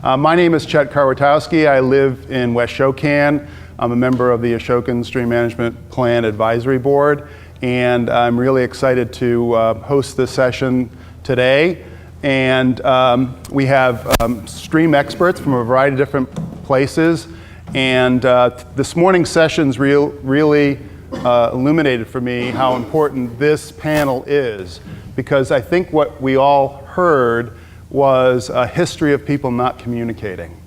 My name is Chet Karwatowski. I live in West Ashokan. I'm a member of the Ashokan Stream Management Plan Advisory Board, and I'm really excited to host this session today. And we have stream experts from a variety of different places, and this morning's session's really illuminated for me how important this panel is, because I think what we all heard was a history of people not communicating.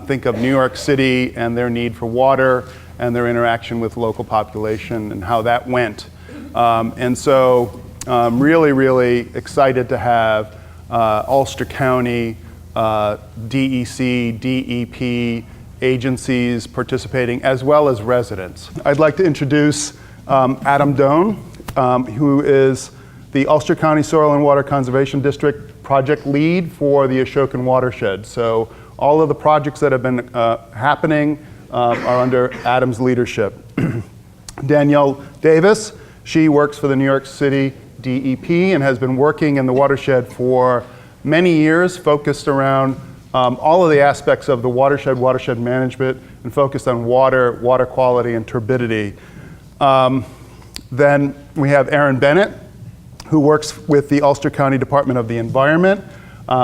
Think of New York City and their need for water and their interaction with local population and how that went. And so I'm really excited to have Ulster County, DEC, DEP, agencies participating, as well as residents. I'd like to introduce Adam Doan, who is the Ulster County Soil and Water Conservation District project lead for the Ashokan Watershed. So all of the projects that have been happening are under Adam's leadership. Danielle Davis, she works for the New York City DEP and has been working in the watershed for many years, focused around all of the aspects of the watershed management, and focused on water quality and turbidity. Then we have Aaron Bennett, who works with the Ulster County Department of the Environment,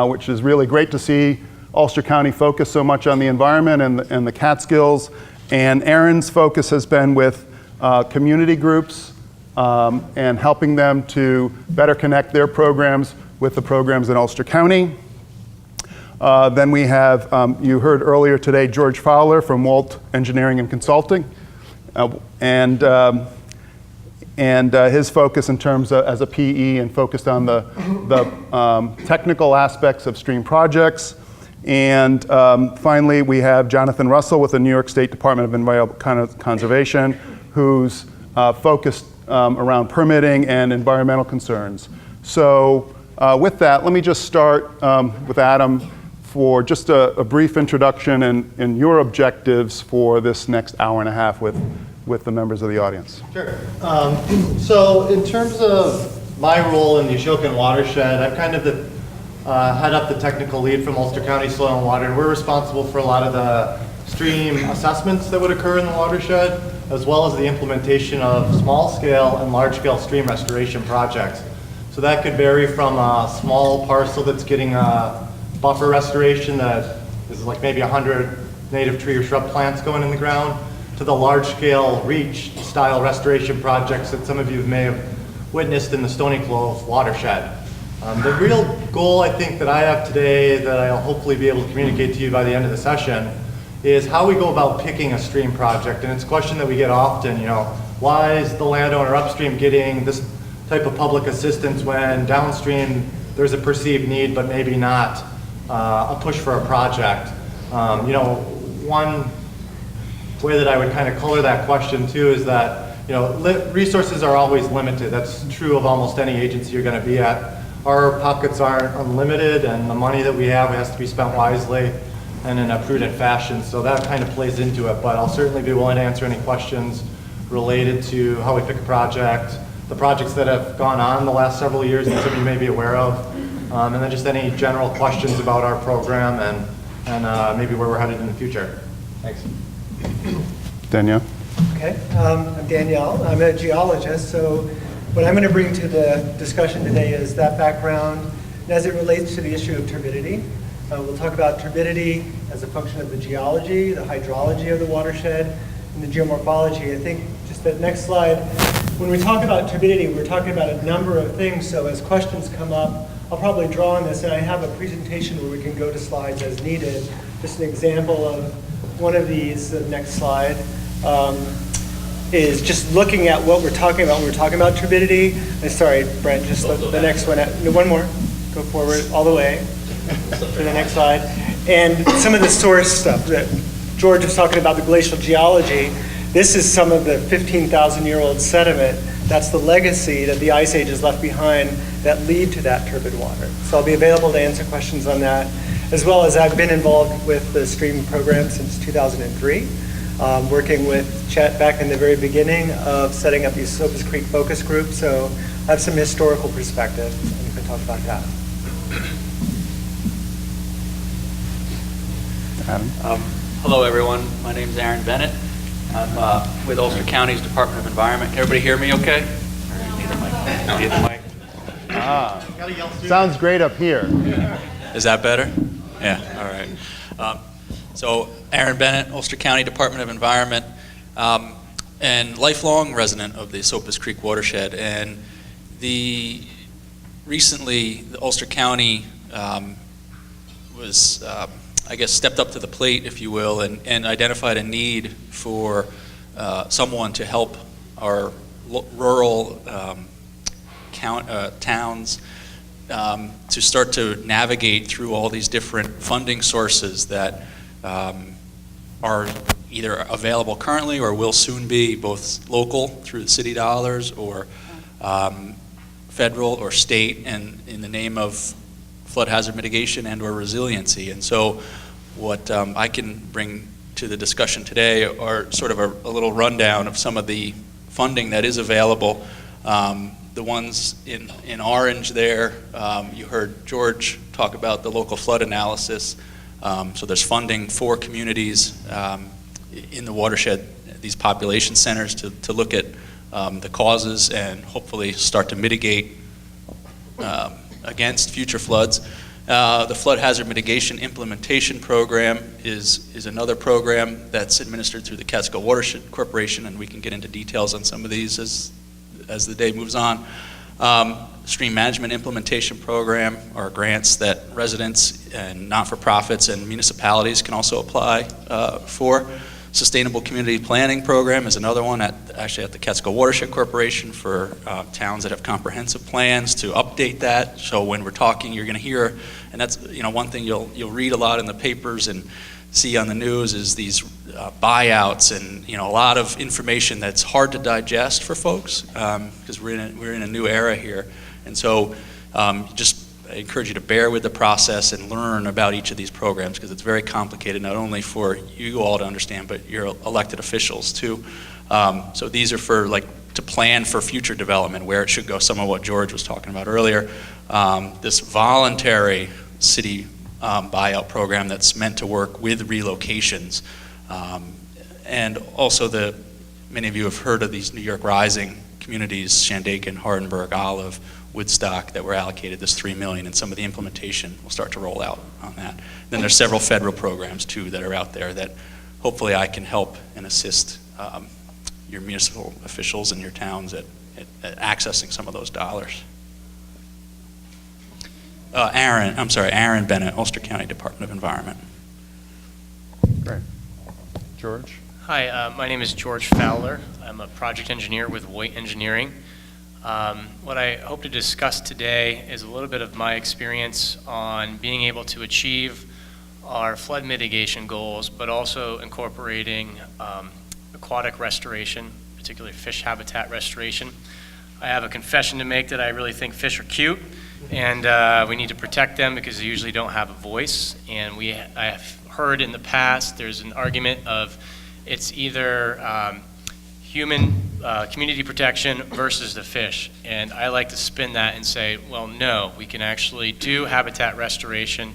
which is really great to see Ulster County focus so much on the environment and the Catskills. And Aaron's focus has been with community groups and helping them to better connect their programs with the programs in Ulster County. Then we have, you heard earlier today, George Fowler from Walt Engineering and Consulting. And his focus in terms of as a PE and focused on the technical aspects of stream projects. And finally, we have Jonathan Russell with the New York State Department of Environmental Conservation, who's focused around permitting and environmental concerns. So with that, let me just start with Adam for just a brief introduction and your objectives for this next hour and a half with the members of the audience. Sure. So in terms of my role in the Ashokan Watershed, I'm kind of the head up the technical lead from Ulster County Soil and Water, and we're responsible for a lot of the stream assessments that would occur in the watershed, as well as the implementation of small-scale and large-scale stream restoration projects. So that could vary from a small parcel that's getting a buffer restoration that is like maybe 100 native tree or shrub plants going in the ground, to the large-scale REACH-style restoration projects that some of you may have witnessed in the Stony Clove watershed. The real goal, I think, that I have today that I'll hopefully be able to communicate to you by the end of the session is how we go about picking a stream project. And it's a question that we get often, why is the landowner upstream getting this type of public assistance when downstream there's a perceived need but maybe not a push for a project? One way that I would kind of color that question too is that resources are always limited. That's true of almost any agency you're going to be at. Our pockets aren't unlimited, and the money that we have has to be spent wisely and in a prudent fashion. So that kind of plays into it. But I'll certainly be willing to answer any questions related to how we pick a project, the projects that have gone on the last several years that some of you may be aware of, and then just any general questions about our program and maybe where we're headed in the future. Thanks. Danielle. Okay, I'm Danielle. I'm a geologist, so what I'm going to bring to the discussion today is that background and as it relates to the issue of turbidity. We'll talk about turbidity as a function of the geology, the hydrology of the watershed, and the geomorphology. I think just that next slide, when we talk about turbidity, we're talking about a number of things, so as questions come up, I'll probably draw on this, and I have a presentation where we can go to slides as needed. Just an example of one of these, the next slide, is just looking at what we're talking about when we're talking about turbidity. Sorry, Brent, just the next one. No, one more. Go forward all the way for the next slide. And some of the source stuff that George was talking about, the glacial geology. This is some of the 15,000-year-old sediment. That's the legacy that the Ice Age has left behind that lead to that turbid water. So I'll be available to answer questions on that, as well as I've been involved with the stream program since 2003. Working with Chet back in the very beginning of setting up these Soap's Creek focus groups, so I have some historical perspective, and we can talk about that. Adam. Hello, everyone. My name is Aaron Bennett. I'm with Ulster County's Department of Environment. Can everybody hear me okay? Need a mic. Need a mic. Gotta yell soon. Sounds great up here. Is that better? Yeah, all right. So Aaron Bennett, Ulster County Department of Environment, and lifelong resident of the Sopus Creek Watershed. And recently, the Ulster County was, I guess, stepped up to the plate, if you will, and identified a need for someone to help our rural towns to start to navigate through all these different funding sources that are either available currently or will soon be, both local through the city dollars or federal or state, and in the name of flood hazard mitigation and or resiliency. And so what I can bring to the discussion today are sort of a little rundown of some of the funding that is available. The ones in orange there, you heard George talk about the local flood analysis. So there's funding for communities in the watershed, these population centers, to look at the causes and hopefully start to mitigate against future floods. The Flood Hazard Mitigation Implementation Program is another program that's administered through the Catskill Watershed Corporation, and we can get into details on some of these as the day moves on. Stream Management Implementation Program are grants that residents and not-for-profits and municipalities can also apply for. Sustainable Community Planning Program is another one actually at the Catskill Watershed Corporation for towns that have comprehensive plans to update that. So when we're talking, you're going to hear, and that's one thing you'll read a lot in the papers and see on the news is these buyouts and a lot of information that's hard to digest for folks because we're in a new era here, and so I encourage you to bear with the process and learn about each of these programs because it's very complicated, not only for you all to understand, but your elected officials too. So these are for to plan for future development, where it should go, some of what George was talking about earlier. This voluntary city buyout program that's meant to work with relocations. And also many of you have heard of these New York Rising communities, Shandaken, Hardenburg, Olive, Woodstock, that were allocated this $3 million, and some of the implementation will start to roll out on that. Then there's several federal programs too that are out there that hopefully I can help and assist your municipal officials and your towns at accessing some of those dollars. Aaron Bennett, Ulster County Department of Environment. Great. George? Hi, my name is George Fowler. I'm a project engineer with Voight Engineering. What I hope to discuss today is a little bit of my experience on being able to achieve our flood mitigation goals, but also incorporating aquatic restoration, particularly fish habitat restoration. I have a confession to make that I really think fish are cute, and we need to protect them because they usually don't have a voice. And I have heard in the past there's an argument of it's either human community protection versus the fish. And I like to spin that and say, well, no, we can actually do habitat restoration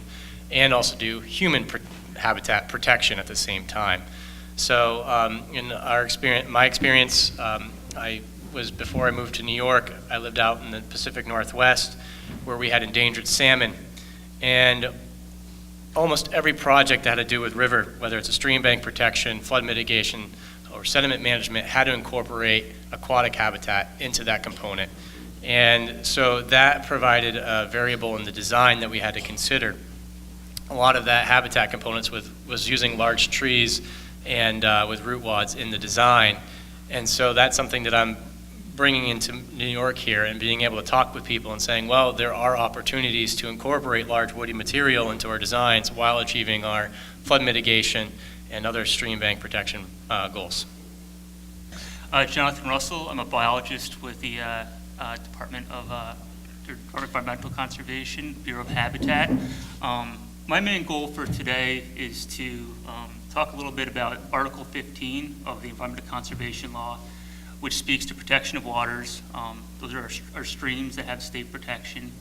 and also do human habitat protection at the same time. So in my experience, before I moved to New York, I lived out in the Pacific Northwest where we had endangered salmon. And almost every project that had to do with river, whether it's a stream bank protection, flood mitigation, or sediment management, had to incorporate aquatic habitat into that component. And so that provided a variable in the design that we had to consider. A lot of that habitat components was using large trees and with root wads in the design. And so that's something that I'm bringing into New York here and being able to talk with people and saying, well, there are opportunities to incorporate large woody material into our designs while achieving our flood mitigation and other stream bank protection goals. Jonathan Russell, I'm a biologist with the Department of Environmental Conservation, Bureau of Habitat. My main goal for today is to talk a little bit about Article 15 of the Environmental Conservation Law, which speaks to protection of waters. Those are our streams that have state protection.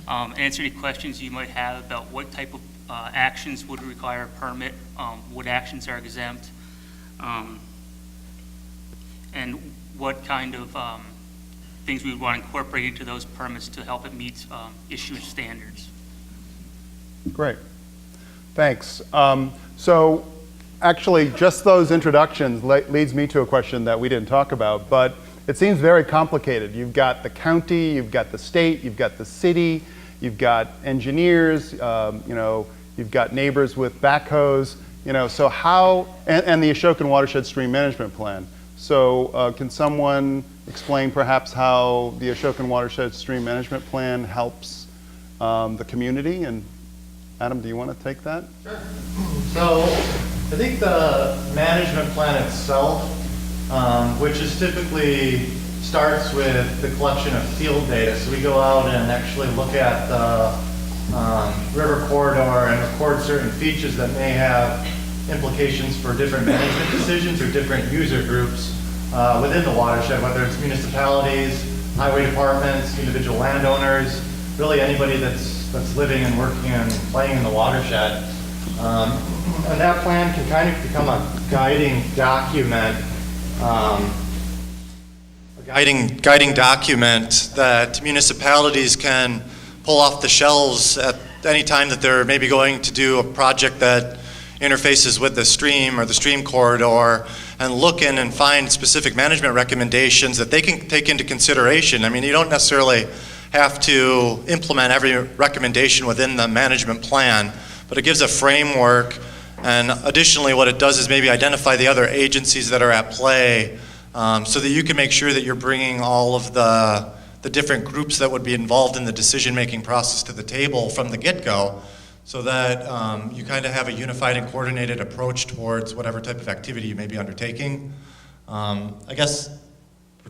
Answer any questions you might have about what type of actions would require a permit, what actions are exempt, and what kind of things we would want to incorporate into those permits to help it meet issuance standards. Great. Thanks. So actually, just those introductions leads me to a question that we didn't talk about, but it seems very complicated. You've got the county, you've got the state, you've got the city, you've got engineers, you've got neighbors with backhoes, so how, and the Ashokan Watershed Stream Management Plan. So can someone explain perhaps how the Ashokan Watershed Stream Management Plan helps the community? And Adam, do you want to take that? Sure. So I think the management plan itself, which is typically starts with the collection of field data. So we go out and actually look at the river corridor and record certain features that may have implications for different management decisions or different user groups within the watershed, whether it's municipalities, highway departments, individual landowners, really anybody that's living and working and playing in the watershed. And that plan can kind of become a guiding document, that municipalities can pull off the shelves at any time that they're maybe going to do a project that interfaces with the stream or the stream corridor, and look in and find specific management recommendations that they can take into consideration. I mean, you don't necessarily have to implement every recommendation within the management plan, but it gives a framework. And additionally, what it does is maybe identify the other agencies that are at play, so that you can make sure that you're bringing all of the different groups that would be involved in the decision-making process to the table from the get-go, so that you kind of have a unified and coordinated approach towards whatever type of activity you may be undertaking. I guess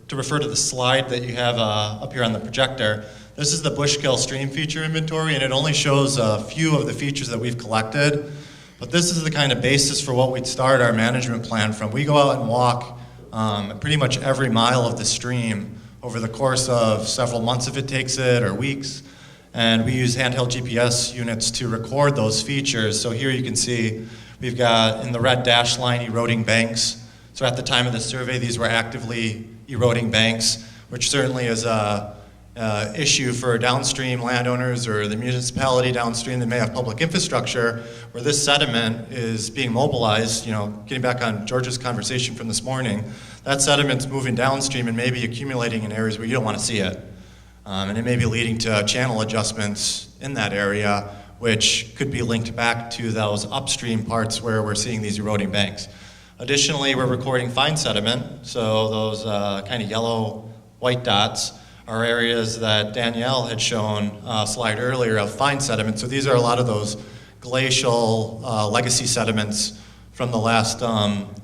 to refer to the slide that you have up here on the projector, this is the Bushkill Stream Feature Inventory, and it only shows a few of the features that we've collected. But this is the kind of basis for what we'd start our management plan from. We go out and walk pretty much every mile of the stream over the course of several months if it takes it, or weeks. And we use handheld GPS units to record those features. So here you can see we've got in the red dashed line eroding banks. So at the time of the survey, these were actively eroding banks, which certainly is a issue for downstream landowners or the municipality downstream that may have public infrastructure, where this sediment is being mobilized. Getting back on George's conversation from this morning, that sediment's moving downstream and maybe accumulating in areas where you don't want to see it. And it may be leading to channel adjustments in that area, which could be linked back to those upstream parts where we're seeing these eroding banks. Additionally, we're recording fine sediment, so those kind of yellow white dots are areas that Danielle had shown a slide earlier of fine sediment. So these are a lot of those glacial legacy sediments from the last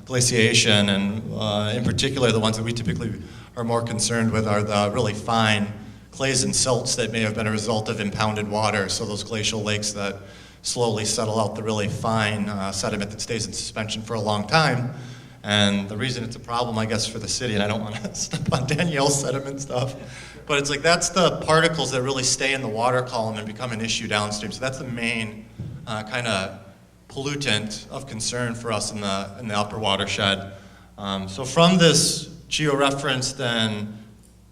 glaciation, and in particular the ones that we typically are more concerned with are the really fine clays and silts that may have been a result of impounded water, so those glacial lakes that slowly settle out the really fine sediment that stays in suspension for a long time. And the reason it's a problem, I guess, for the city, and I don't want to step on Danielle's sediment stuff, but it's like that's the particles that really stay in the water column and become an issue downstream. So that's the main kind of pollutant of concern for us in the upper watershed. So from this georeferenced and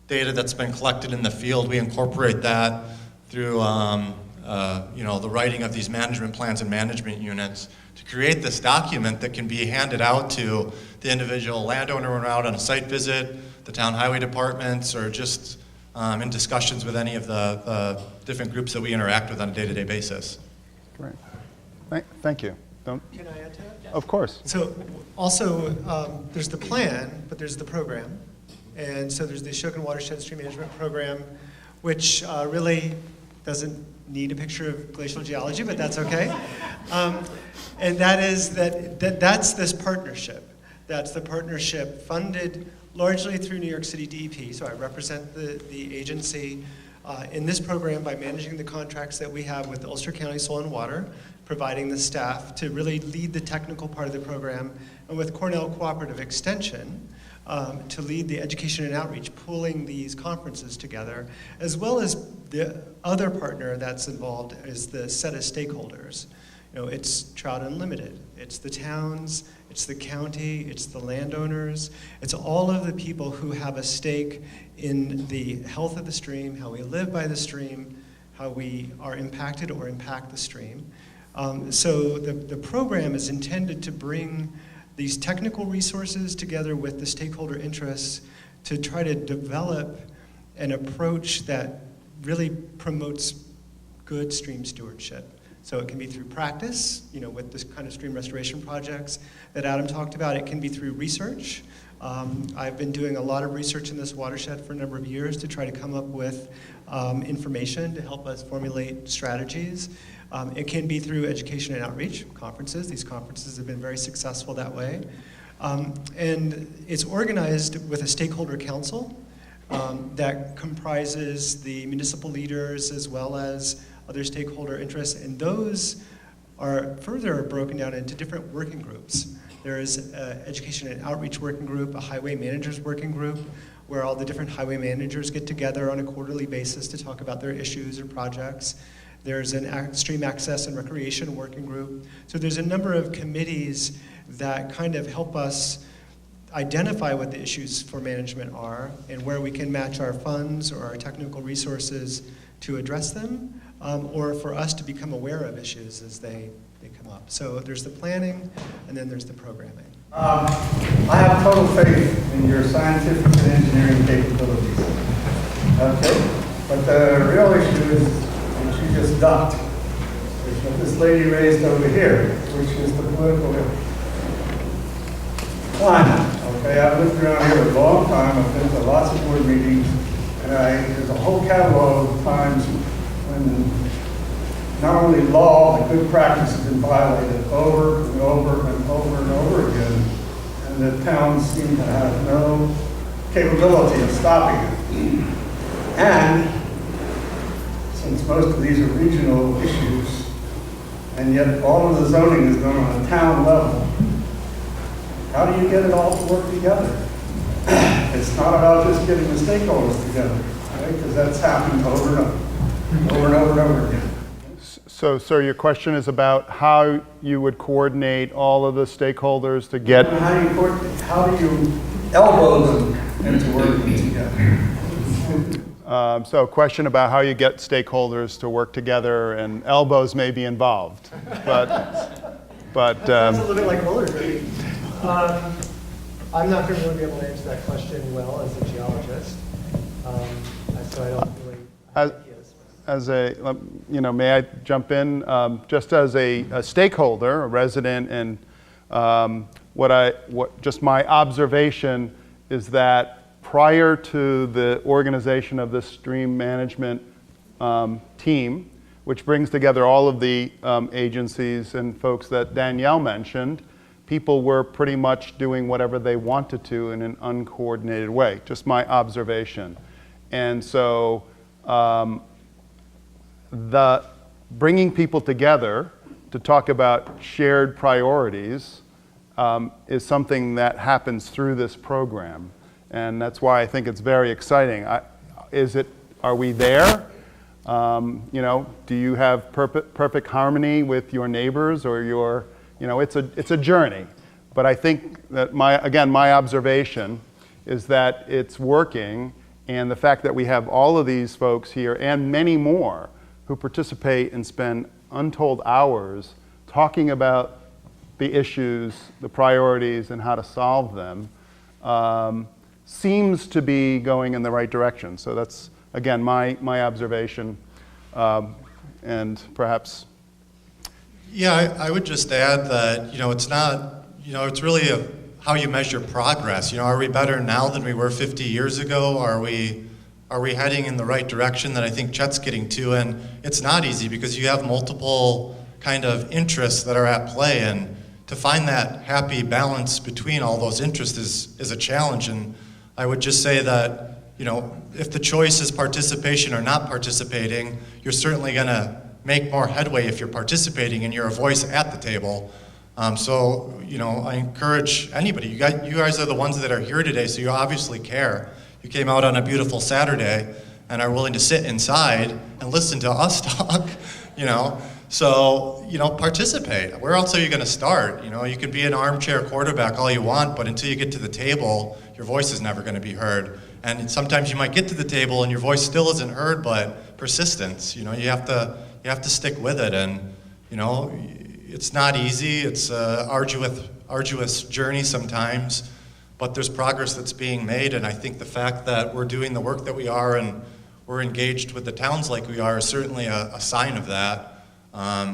data that's been collected in the field, we incorporate that through the writing of these management plans and management units to create this document that can be handed out to the individual landowner when we're out on a site visit, the town highway departments, or just in discussions with any of the different groups that we interact with on a day-to-day basis. Great. Thank you. Can I add to that? Of course. So also, there's the plan, but there's the program. And so there's the Ashokan Watershed Stream Management Program, which really doesn't need a picture of glacial geology, but that's okay. And that is that's this partnership. That's the partnership funded largely through New York City DEP. So I represent the agency in this program by managing the contracts that we have with Ulster County Soil and Water, providing the staff to really lead the technical part of the program, and with Cornell Cooperative Extension to lead the education and outreach, pulling these conferences together, as well as the other partner that's involved is the set of stakeholders. It's Trout Unlimited, it's the towns, it's the county, it's the landowners, it's all of the people who have a stake in the health of the stream, how we live by the stream, how we are impacted or impact the stream. So the program is intended to bring these technical resources together with the stakeholder interests to try to develop an approach that really promotes good stream stewardship. So it can be through practice, with this kind of stream restoration projects that Adam talked about. It can be through research. I've been doing a lot of research in this watershed for a number of years to try to come up with information to help us formulate strategies. It can be through education and outreach, conferences. These conferences have been very successful that way. And it's organized with a stakeholder council that comprises the municipal leaders as well as other stakeholder interests, and those are further broken down into different working groups. There is an education and outreach working group, a highway managers working group, where all the different highway managers get together on a quarterly basis to talk about their issues or projects. There's an stream access and recreation working group. So there's a number of committees that kind of help us identify what the issues for management are and where we can match our funds or our technical resources to address them, or for us to become aware of issues as they come up. So there's the planning, and then there's the programming. I have total faith in your scientific and engineering capabilities. Okay? But the real issue is, which you just ducked, is what this lady raised over here, which is the political climate. Okay, I've lived around here a long time. I've been to lots of board meetings, and there's a whole catalog of times when not only law, but good practice has been violated over and over and over and over again, and the towns seem to have no capability of stopping it. And since most of these are regional issues, and yet all of the zoning is done on a town level, how do you get it all to work together? It's not about just getting the stakeholders together, right? Because that's happened over and over again. So, sir, your question is about how you would coordinate all of the stakeholders to get... How do you elbow them into working together? So a question about how you get stakeholders to work together, and elbows may be involved, but Sounds a little bit like roller derby. I'm not going to really be able to answer that question well as a geologist, so I don't really have ideas. As a, may I jump in? Just as a stakeholder, a resident, and just my observation is that prior to the organization of this stream management team, which brings together all of the agencies and folks that Danielle mentioned, people were pretty much doing whatever they wanted to in an uncoordinated way, just my observation. And so the bringing people together to talk about shared priorities is something that happens through this program. And that's why I think it's very exciting. Are we there? Do you have perfect harmony with your neighbors or your, it's a journey. But I think that my observation is that it's working, and the fact that we have all of these folks here and many more who participate and spend untold hours talking about the issues, the priorities, and how to solve them seems to be going in the right direction. So that's, again, my observation, and perhaps... Yeah, I would just add that, it's not, it's really how you measure progress. Are we better now than we were 50 years ago? Are we heading in the right direction that I think Chet's getting to? And it's not easy because you have multiple kind of interests that are at play, and to find that happy balance between all those interests is a challenge. And I would just say that, if the choice is participation or not participating, you're certainly going to make more headway if you're participating and you're a voice at the table. So, I encourage anybody. You guys are the ones that are here today, so you obviously care. You came out on a beautiful Saturday and are willing to sit inside and listen to us talk, So, participate. Where else are you going to start? You can be an armchair quarterback all you want, but until you get to the table, your voice is never going to be heard. And sometimes you might get to the table and your voice still isn't heard, but persistence. You have to stick with it. And it's not easy. It's a arduous journey sometimes, but there's progress that's being made. And I think the fact that we're doing the work that we are and we're engaged with the towns like we are is certainly a sign of that.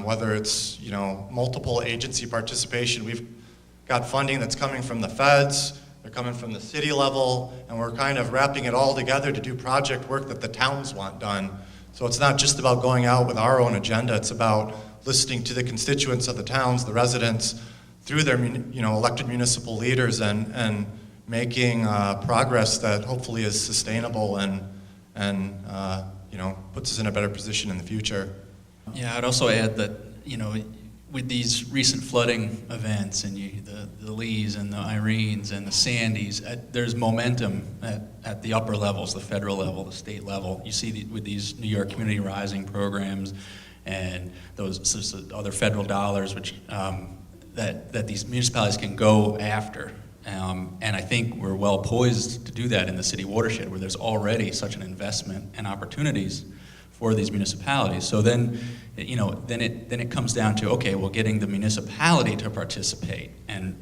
Whether it's multiple agency participation, we've got funding that's coming from the feds, they're coming from the city level, and we're kind of wrapping it all together to do project work that the towns want done. So it's not just about going out with our own agenda, it's about listening to the constituents of the towns, the residents, through their elected municipal leaders and making progress that hopefully is sustainable and puts us in a better position in the future. Yeah, I'd also add that, with these recent flooding events and the Lees and the Irenes and the Sandys, there's momentum at the upper levels, the federal level, the state level. You see with these New York Community Rising programs and those other federal dollars which that these municipalities can go after. And I think we're well poised to do that in the city watershed where there's already such an investment and opportunities for these municipalities. So then, then it comes down to, okay, well, getting the municipality to participate and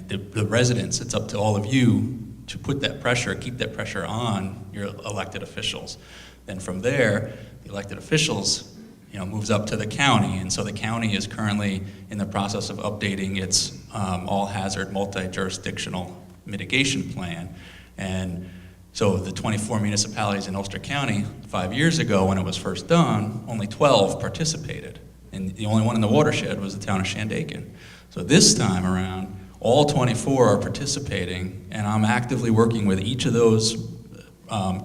the residents, it's up to all of you to put that pressure, keep that pressure on your elected officials. Then from there, the elected officials, moves up to the county, and so the county is currently in the process of updating its all-hazard multi-jurisdictional mitigation plan. And so the 24 municipalities in Ulster County, 5 years ago when it was first done, only 12 participated. And the only one in the watershed was the town of Shandaken. So this time around, all 24 are participating, and I'm actively working with each of those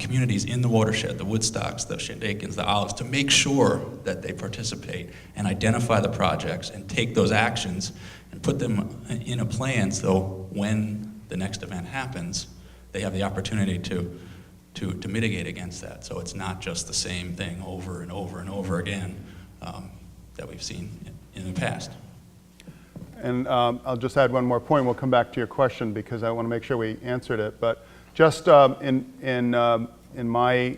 communities in the watershed, the Woodstocks, the Shandakens, the Olives, to make sure that they participate and identify the projects and take those actions and put them in a plan so when the next event happens, they have the opportunity to mitigate against that. So it's not just the same thing over and over and over again that we've seen in the past. And I'll just add one more point. We'll come back to your question because I want to make sure we answered it. But just in my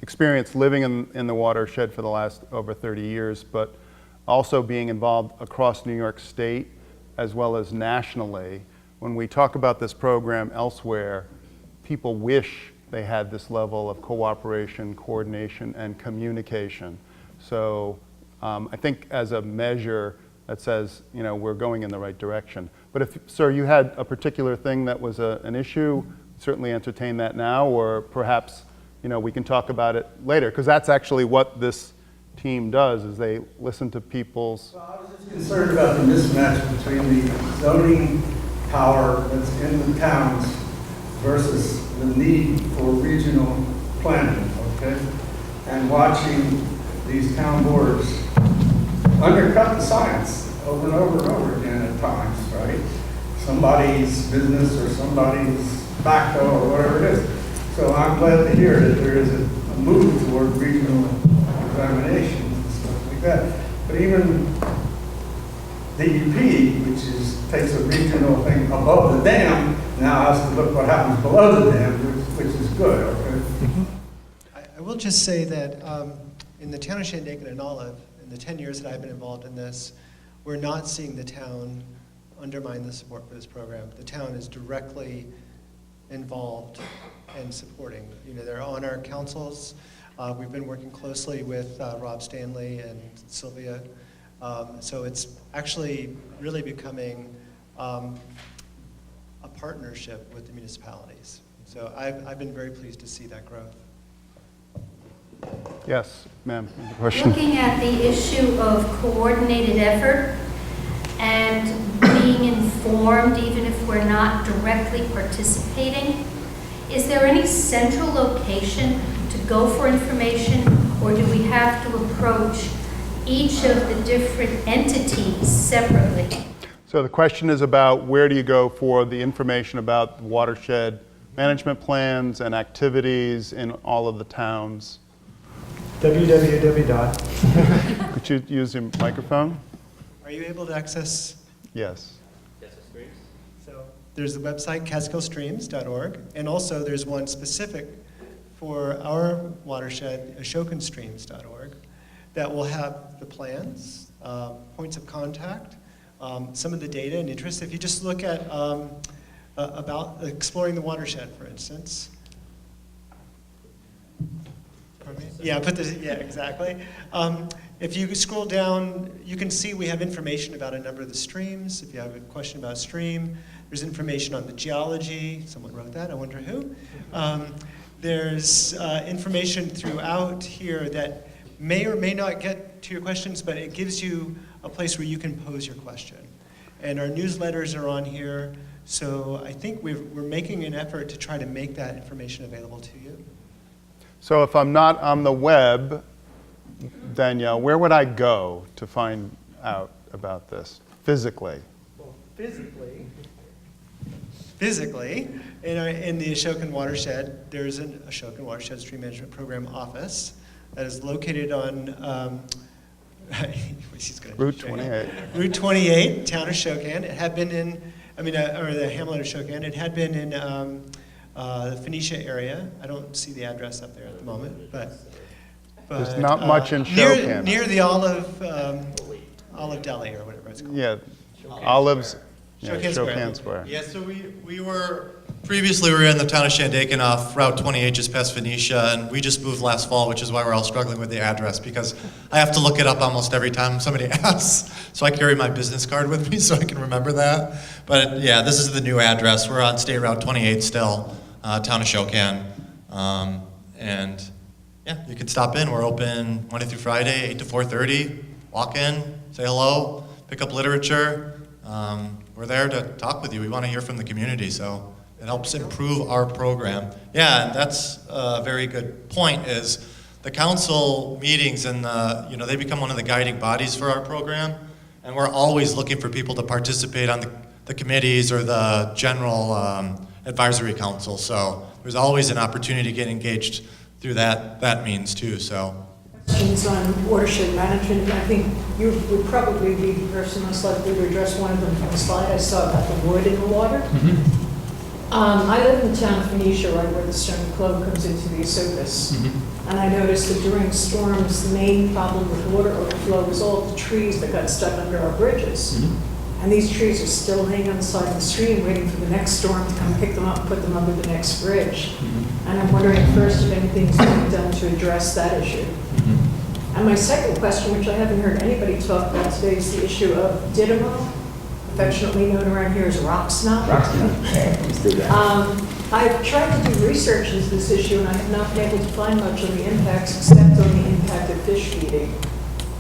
experience living in the watershed for the last over 30 years, but also being involved across New York State as well as nationally, when we talk about this program elsewhere, people wish they had this level of cooperation, coordination, and communication. So I think as a measure that says, we're going in the right direction. But if, sir, you had a particular thing that was an issue, certainly entertain that now, or perhaps, we can talk about it later, because that's actually what this team does, is they listen to people's... Well, I was just concerned about the mismatch between the zoning power that's in the towns versus the need for regional planning, okay? And watching these town boards undercut the science over and over and over again at times, right? Somebody's business or somebody's backhoe or whatever it is. So I'm glad to hear that there is a move toward regional examination and stuff like that. But even DEP, which takes a regional thing above the dam, now has to look what happens below the dam, which is good, okay? Mm-hmm. I will just say that in the town of Shandaken and Olive, in the 10 years that I've been involved in this, we're not seeing the town undermine the support for this program. The town is directly involved and supporting. They're on our councils. We've been working closely with Rob Stanley and Sylvia. So it's actually really becoming a partnership with the municipalities. So I've been very pleased to see that growth. Yes, ma'am, the question. Looking at the issue of coordinated effort and being informed, even if we're not directly participating, is there any central location to go for information, or do we have to approach each of the different entities separately? So the question is about where do you go for the information about watershed management plans and activities in all of the towns? www. Could you use your microphone? Are you able to access? Yes. So there's the website catskillstreams.org, and also there's one specific for our watershed, ashokanstreams.org, that will have the plans, points of contact, some of the data and interest. If you just look at about exploring the watershed, for instance. Pardon me? Yeah, exactly. If you scroll down, you can see we have information about a number of the streams. If you have a question about a stream, there's information on the geology. Someone wrote that, I wonder who. There's information throughout here that may or may not get to your questions, but it gives you a place where you can pose your question. And our newsletters are on here, so I think we're making an effort to try to make that information available to you. So if I'm not on the web, Danielle, where would I go to find out about this physically? Well, physically, in the Ashokan Watershed, there's an Ashokan Watershed Stream Management Program office that is located on Route 28. Route 28, town of Ashokan. It had been in, or the hamlet of Ashokan. It had been in the Phoenicia area. I don't see the address up there at the moment, but There's not much in Ashokan. Near the Olive Deli or whatever it's called. Yeah, Olives, Ashokan Square. Yeah, so we were in the town of Shandaken off Route 28 just past Phoenicia, and we just moved last fall, which is why we're all struggling with the address, because I have to look it up almost every time somebody asks. So I carry my business card with me so I can remember that. But yeah, this is the new address. We're on State Route 28 still, town of Ashokan. And yeah, you can stop in. We're open Monday through Friday, 8 to 4:30. Walk in, say hello, pick up literature. We're there to talk with you. We want to hear from the community, so it helps improve our program. Yeah, and that's a very good point, is the council meetings and they become one of the guiding bodies for our program, and we're always looking for people to participate on the committees or the general advisory council, so there's always an opportunity to get engaged through that means too, so. Questions on watershed management. I think you would probably be the person most likely to address one of them from the slide I saw about the wood in the water. I live in the town of Phoenicia, right where the Stony Clove comes into the Asocus. And I noticed that during storms, the main problem with water overflow was all the trees that got stuck under our bridges. And these trees are still hanging on the side of the stream, waiting for the next storm to come pick them up and put them under the next bridge. And I'm wondering first if anything's being done to address that issue. And my second question, which I haven't heard anybody talk about today, is the issue of Didymo, affectionately known around here as rock snot. I've tried to do research into this issue, and I have not been able to find much on the impacts except on the impact of fish feeding,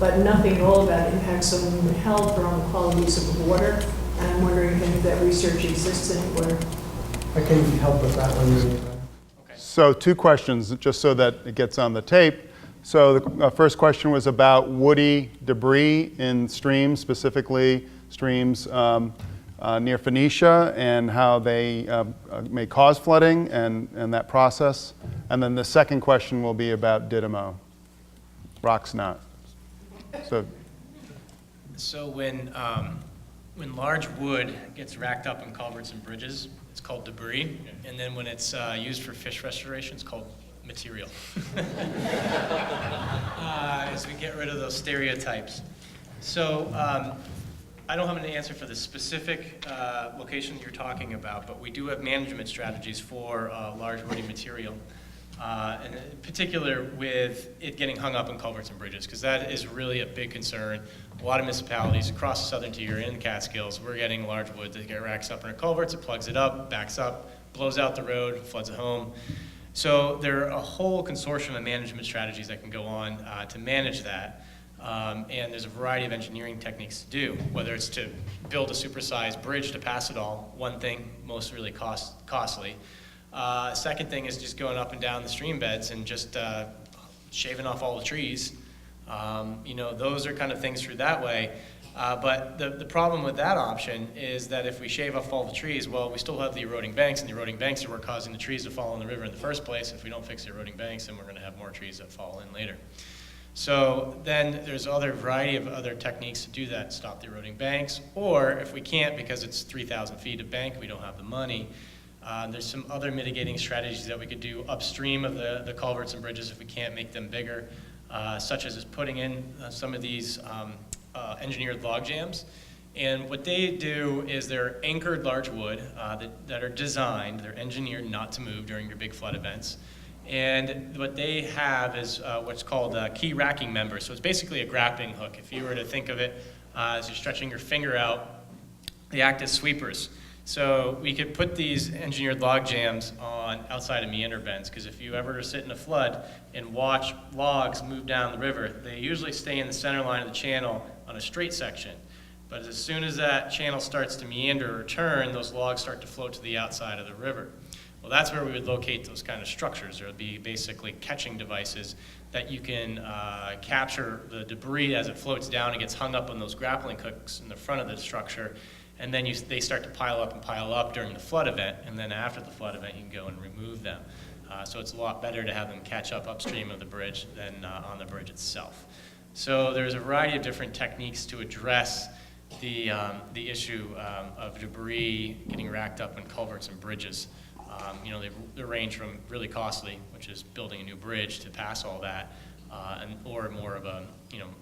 but nothing at all about impacts on human health or on the qualities of the water. And I'm wondering if any of that research exists anywhere. I can help with that one. So 2 questions, just so that it gets on the tape. So the first question was about woody debris in streams, specifically streams near Phoenicia, and how they may cause flooding and that process. And then the second question will be about Didymo, rock snot. So when large wood gets racked up in culverts and bridges, it's called debris. And then when it's used for fish restoration, it's called material. As we get rid of those stereotypes. So I don't have an answer for the specific location you're talking about, but we do have management strategies for large woody material. And in particular with it getting hung up in culverts and bridges, because that is really a big concern. A lot of municipalities across the southern tier in the Catskills, we're getting large wood that get racks up in our culverts, it plugs it up, backs up, blows out the road, floods a home. So there are a whole consortium of management strategies that can go on to manage that. And there's a variety of engineering techniques to do, whether it's to build a supersized bridge to pass it all, one thing, most really costly. Second thing is just going up and down the stream beds and just shaving off all the trees. Those are kind of things through that way. But the problem with that option is that if we shave off all the trees, well, we still have the eroding banks, and the eroding banks are what are causing the trees to fall in the river in the first place. If we don't fix the eroding banks, then we're going to have more trees that fall in later. So then there's other variety of other techniques to do that, stop the eroding banks, or if we can't because it's 3,000 feet of bank, we don't have the money, there's some other mitigating strategies that we could do upstream of the culverts and bridges if we can't make them bigger, such as putting in some of these engineered log jams. And what they do is they're anchored large wood that are designed, they're engineered not to move during your big flood events. And what they have is what's called key racking members. So it's basically a grappling hook. If you were to think of it as you're stretching your finger out, they act as sweepers. So we could put these engineered log jams on outside of meander bends, because if you ever sit in a flood and watch logs move down the river, they usually stay in the center line of the channel on a straight section. But as soon as that channel starts to meander or turn, those logs start to float to the outside of the river. Well, that's where we would locate those kind of structures. There would be basically catching devices that you can capture the debris as it floats down and gets hung up on those grappling hooks in the front of the structure. And then they start to pile up during the flood event, and then after the flood event, you can go and remove them. So it's a lot better to have them catch up upstream of the bridge than on the bridge itself. So there's a variety of different techniques to address the issue of debris getting racked up in culverts and bridges. They range from really costly, which is building a new bridge to pass all that, or more of a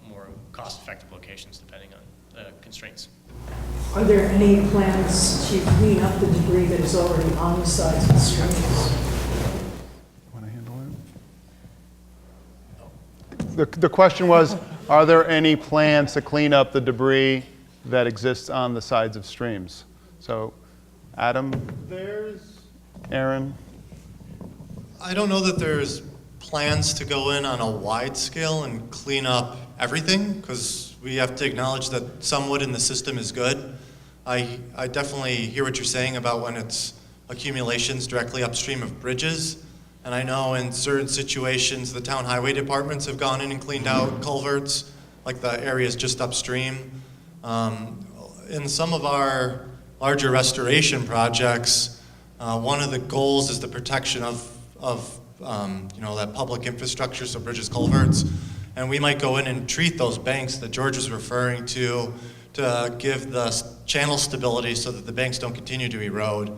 more cost-effective locations depending on the constraints. Are there any plans to clean up the debris that is already on the sides of the streams? Want to handle it? The question was, are there any plans to clean up the debris that exists on the sides of streams? So, Adam? Aaron? I don't know that there's plans to go in on a wide scale and clean up everything, because we have to acknowledge that some wood in the system is good. I definitely hear what you're saying about when it's accumulations directly upstream of bridges. And I know in certain situations, the town highway departments have gone in and cleaned out culverts, like the areas just upstream. In some of our larger restoration projects, one of the goals is the protection of that public infrastructure, so bridges, culverts. And we might go in and treat those banks that George was referring to give the channel stability so that the banks don't continue to erode.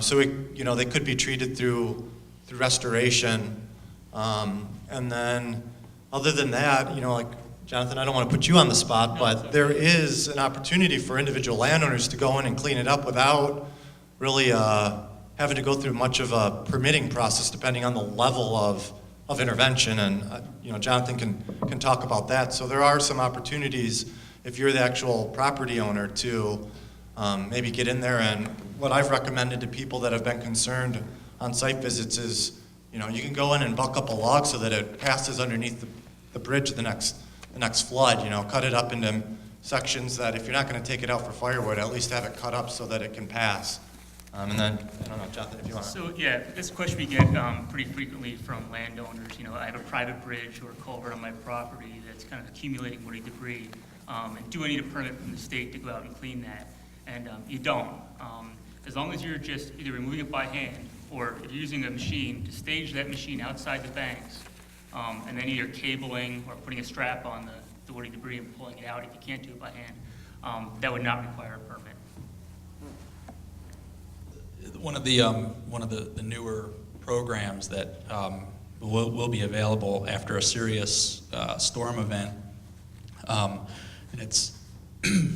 So they could be treated through restoration. And then other than that, like Jonathan, I don't want to put you on the spot, but there is an opportunity for individual landowners to go in and clean it up without really having to go through much of a permitting process depending on the level of intervention. And Jonathan can talk about that. So there are some opportunities if you're the actual property owner to maybe get in there. And what I've recommended to people that have been concerned on site visits is, you can go in and buck up a log so that it passes underneath the bridge the next flood. Cut it up into sections that if you're not going to take it out for firewood, at least have it cut up so that it can pass. And then, I don't know, Jonathan, if you want to. So, yeah, this question we get pretty frequently from landowners. I have a private bridge or a culvert on my property that's kind of accumulating woody debris. And do I need a permit from the state to go out and clean that? And you don't. As long as you're just either removing it by hand or if you're using a machine to stage that machine outside the banks, and then either cabling or putting a strap on the woody debris and pulling it out if you can't do it by hand, that would not require a permit. One of the newer programs that will be available after a serious storm event, and it's,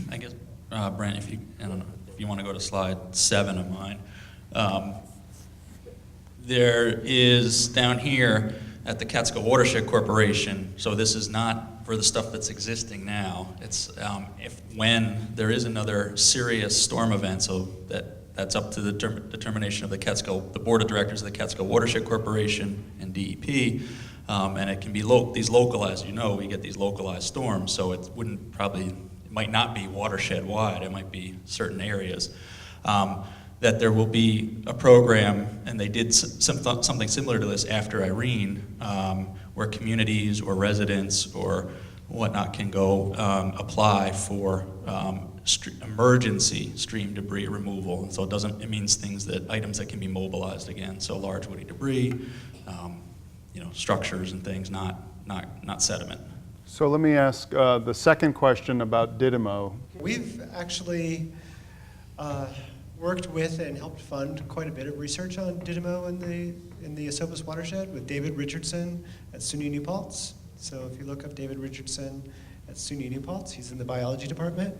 I guess, Brent, I don't know if you want to go to slide 7 of mine. There is down here at the Catskill Watershed Corporation. So this is not for the stuff that's existing now. It's when there is another serious storm event. So that's up to the determination of the board of directors of the Catskill Watershed Corporation and DEP, and it can be these localized. We get these localized storms, so it might not be watershed wide. It might be certain areas. That there will be a program, and they did something similar to this after Irene, where communities or residents or whatnot can go apply for emergency stream debris removal. And so it means items that can be mobilized again. So large woody debris, structures and things, not sediment. So let me ask the second question about Didymo. We've actually worked with and helped fund quite a bit of research on Didymo in the Esopus watershed with David Richardson at SUNY New Paltz. So if you look up David Richardson at SUNY New Paltz, he's in the biology department.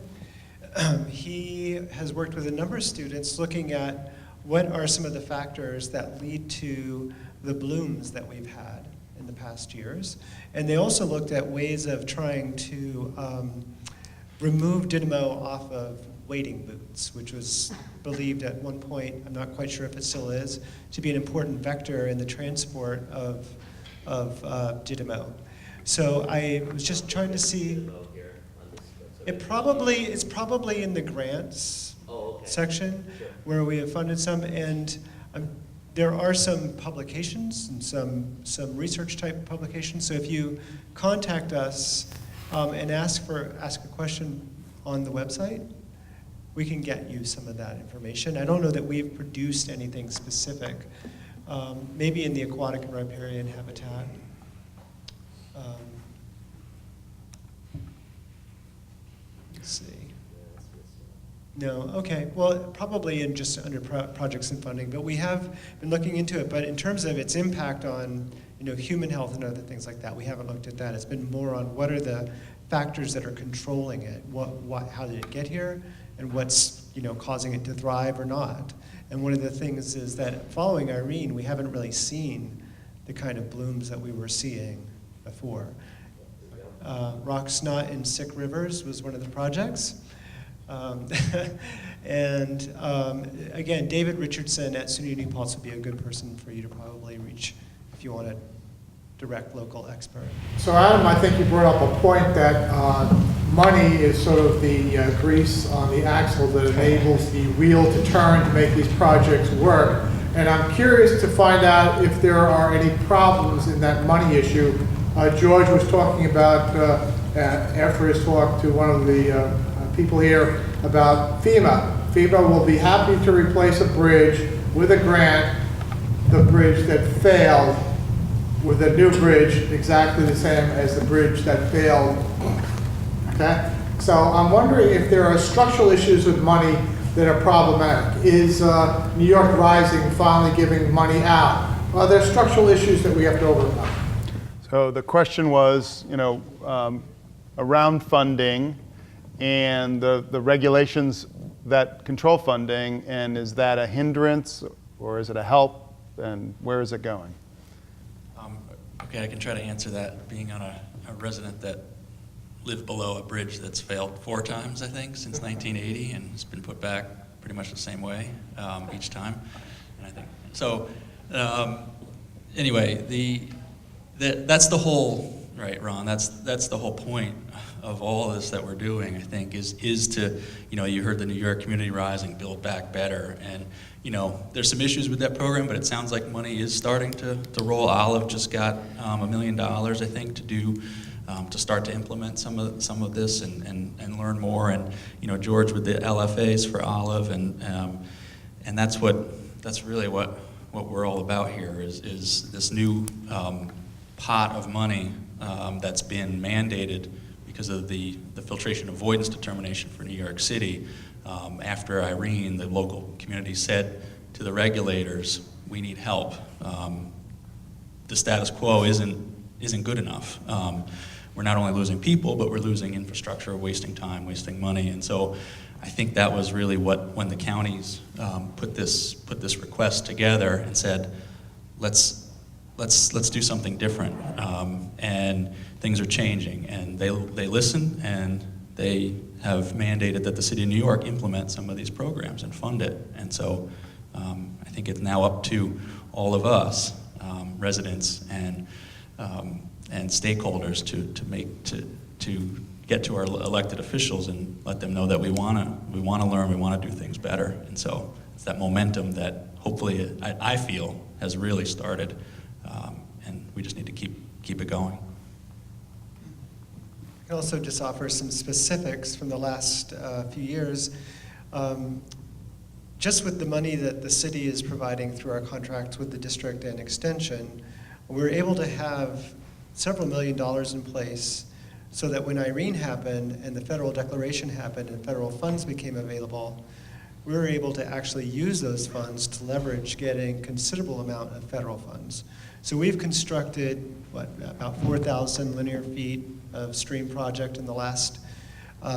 He has worked with a number of students looking at what are some of the factors that lead to the blooms that we've had in the past years. And they also looked at ways of trying to remove Didymo off of wading boots, which was believed at one point, I'm not quite sure if it still is, to be an important vector in the transport of Didymo. So I was just trying to see, it's probably in the grants section where we have funded some, and there are some publications and some research type publications. So if you contact us and ask a question on the website, we can get you some of that information. I don't know that we've produced anything specific, maybe in the aquatic and riparian habitat. Let's see. No, okay. Well, probably in just under projects and funding, but we have been looking into it. But in terms of its impact on human health and other things like that, we haven't looked at that. It's been more on what are the factors that are controlling it, how did it get here, and what's causing it to thrive or not. And one of the things is that following Irene, we haven't really seen the kind of blooms that we were seeing before. Rock snot in sick rivers was one of the projects. And again, David Richardson at SUNY New Paltz would be a good person for you to probably reach if you want a direct local expert. So Adam, I think you brought up a point that money is sort of the grease on the axle that enables the wheel to turn to make these projects work. And I'm curious to find out if there are any problems in that money issue. George was talking about, after his talk to one of the people here, about FEMA. FEMA will be happy to replace a bridge with a grant, the bridge that failed, with a new bridge exactly the same as the bridge that failed. Okay? So I'm wondering if there are structural issues with money that are problematic. Is New York Rising finally giving money out? Are there structural issues that we have to overcome? So the question was, around funding and the regulations that control funding, and is that a hindrance or is it a help, and where is it going? Okay, I can try to answer that, being on a resident that lived below a bridge that's failed 4 times, I think, since 1980, and it's been put back pretty much the same way each time. And I think so. Anyway, that's the whole, right, Ron? That's the whole point of all this that we're doing, I think, is to, you heard the New York Community Rising, Build Back Better, and there's some issues with that program, but it sounds like money is starting to roll. Olive just got $1 million, I think, to do to start to implement some of this and learn more. And George with the LFAs for Olive, and that's really what we're all about here is this new pot of money that's been mandated because of the filtration avoidance determination for New York City. After Irene, the local community said to the regulators, we need help. The status quo isn't good enough. We're not only losing people, but we're losing infrastructure, wasting time, wasting money. And so I think that was really when the counties put this request together and said, let's do something different. And things are changing, and they listen, and they have mandated that the city of New York implement some of these programs and fund it. And so I think it's now up to all of us, residents and stakeholders, to get to our elected officials and let them know that we want to learn, we want to do things better. And so it's that momentum that hopefully I feel has really started, and we just need to keep it going. can also just offer some specifics from the last few years. Just with the money that the city is providing through our contracts with the district and extension, we're able to have several $million in place so that when Irene happened and the federal declaration happened and federal funds became available, we were able to actually use those funds to leverage getting considerable amount of federal funds. So we've constructed, about 4,000 linear feet of stream project in the last,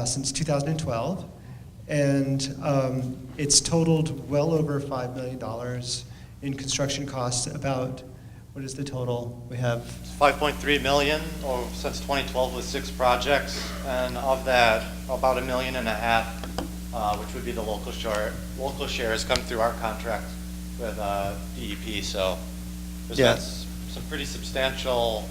since 2012. And it's totaled well over $5 million in construction costs. About, what is the total? We have 5.3 million, or since 2012 with 6 projects, and of that, about $1.5 million, which would be the local share, has come through our contract with DEP. So there's been some pretty substantial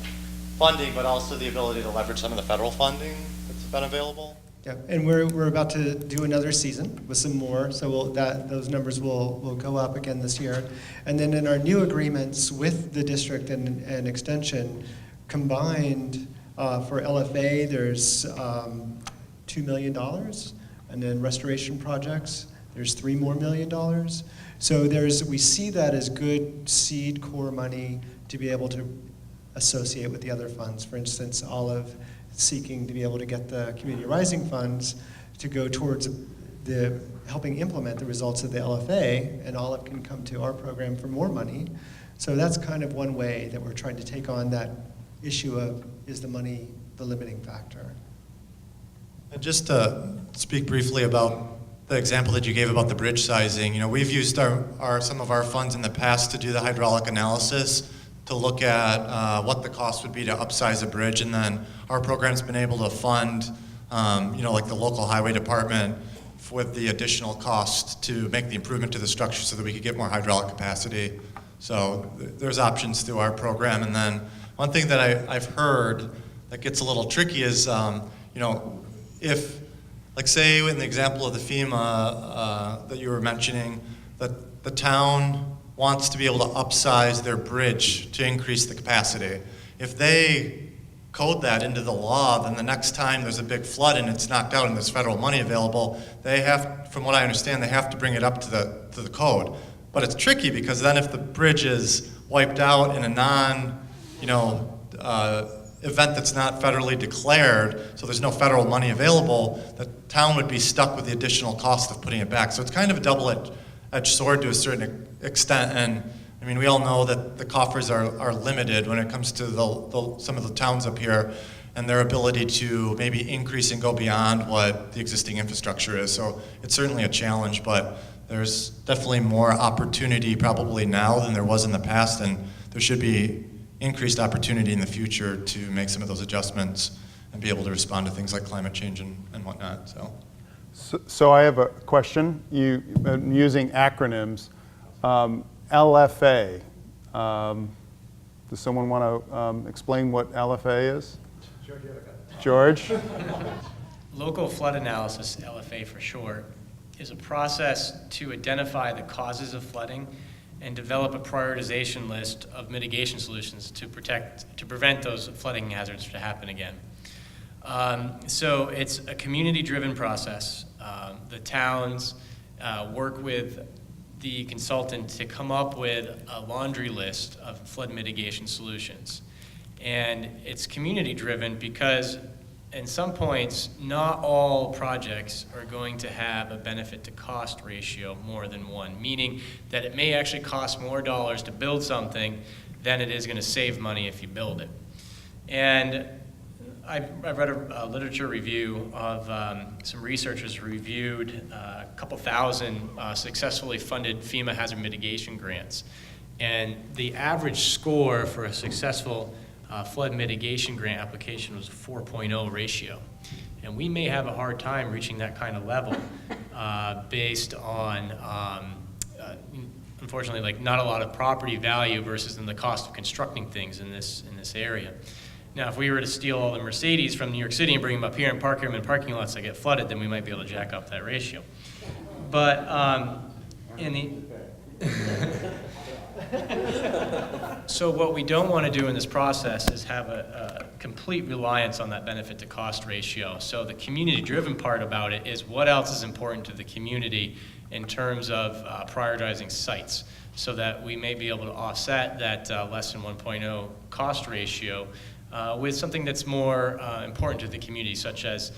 funding, but also the ability to leverage some of the federal funding that's been available. Yeah, and we're about to do another season with some more, so those numbers will go up again this year. And then in our new agreements with the district and extension, combined for LFA, there's $2 million, and then restoration projects, there's $3 more million. So we see that as good seed core money to be able to associate with the other funds. For instance, Olive seeking to be able to get the Community Rising funds to go towards the helping implement the results of the LFA, and Olive can come to our program for more money. So that's kind of one way that we're trying to take on that issue of, is the money the limiting factor? And just to speak briefly about the example that you gave about the bridge sizing, we've used some of our funds in the past to do the hydraulic analysis to look at what the cost would be to upsize a bridge, and then our program's been able to fund, like the local highway department with the additional cost to make the improvement to the structure so that we could get more hydraulic capacity. So there's options through our program. And then one thing that I've heard that gets a little tricky is, if, like say in the example of the FEMA that you were mentioning, that the town wants to be able to upsize their bridge to increase the capacity. If they code that into the law, then the next time there's a big flood and it's knocked out and there's federal money available, they have, from what I understand, they have to bring it up to the code. But it's tricky because then if the bridge is wiped out in a event that's not federally declared, so there's no federal money available, the town would be stuck with the additional cost of putting it back. So it's kind of a double-edged sword to a certain extent, and I mean, we all know that the coffers are limited when it comes to some of the towns up here and their ability to maybe increase and go beyond what the existing infrastructure is. So it's certainly a challenge, but there's definitely more opportunity probably now than there was in the past, and there should be increased opportunity in the future to make some of those adjustments and be able to respond to things like climate change and whatnot. So I have a question. Using acronyms. LFA. Does someone want to explain what LFA is? George? Local flood analysis, LFA for short, is a process to identify the causes of flooding and develop a prioritization list of mitigation solutions to prevent those flooding hazards to happen again. So it's a community-driven process. The towns work with the consultant to come up with a laundry list of flood mitigation solutions. And it's community-driven because in some points, not all projects are going to have a benefit to cost ratio more than one, meaning that it may actually cost more dollars to build something than it is going to save money if you build it. And I've read a literature review of some researchers reviewed a couple thousand successfully funded FEMA hazard mitigation grants. And the average score for a successful flood mitigation grant application was a 4.0 ratio. And we may have a hard time reaching that kind of level based on, unfortunately, like not a lot of property value versus in the cost of constructing things in this area. Now, if we were to steal all the Mercedes from New York City and bring them up here and park them in parking lots that get flooded, then we might be able to jack up that ratio. But So what we don't want to do in this process is have a complete reliance on that benefit to cost ratio. So the community-driven part about it is what else is important to the community in terms of prioritizing sites, so that we may be able to offset that less than 1.0 cost ratio with something that's more important to the community, such as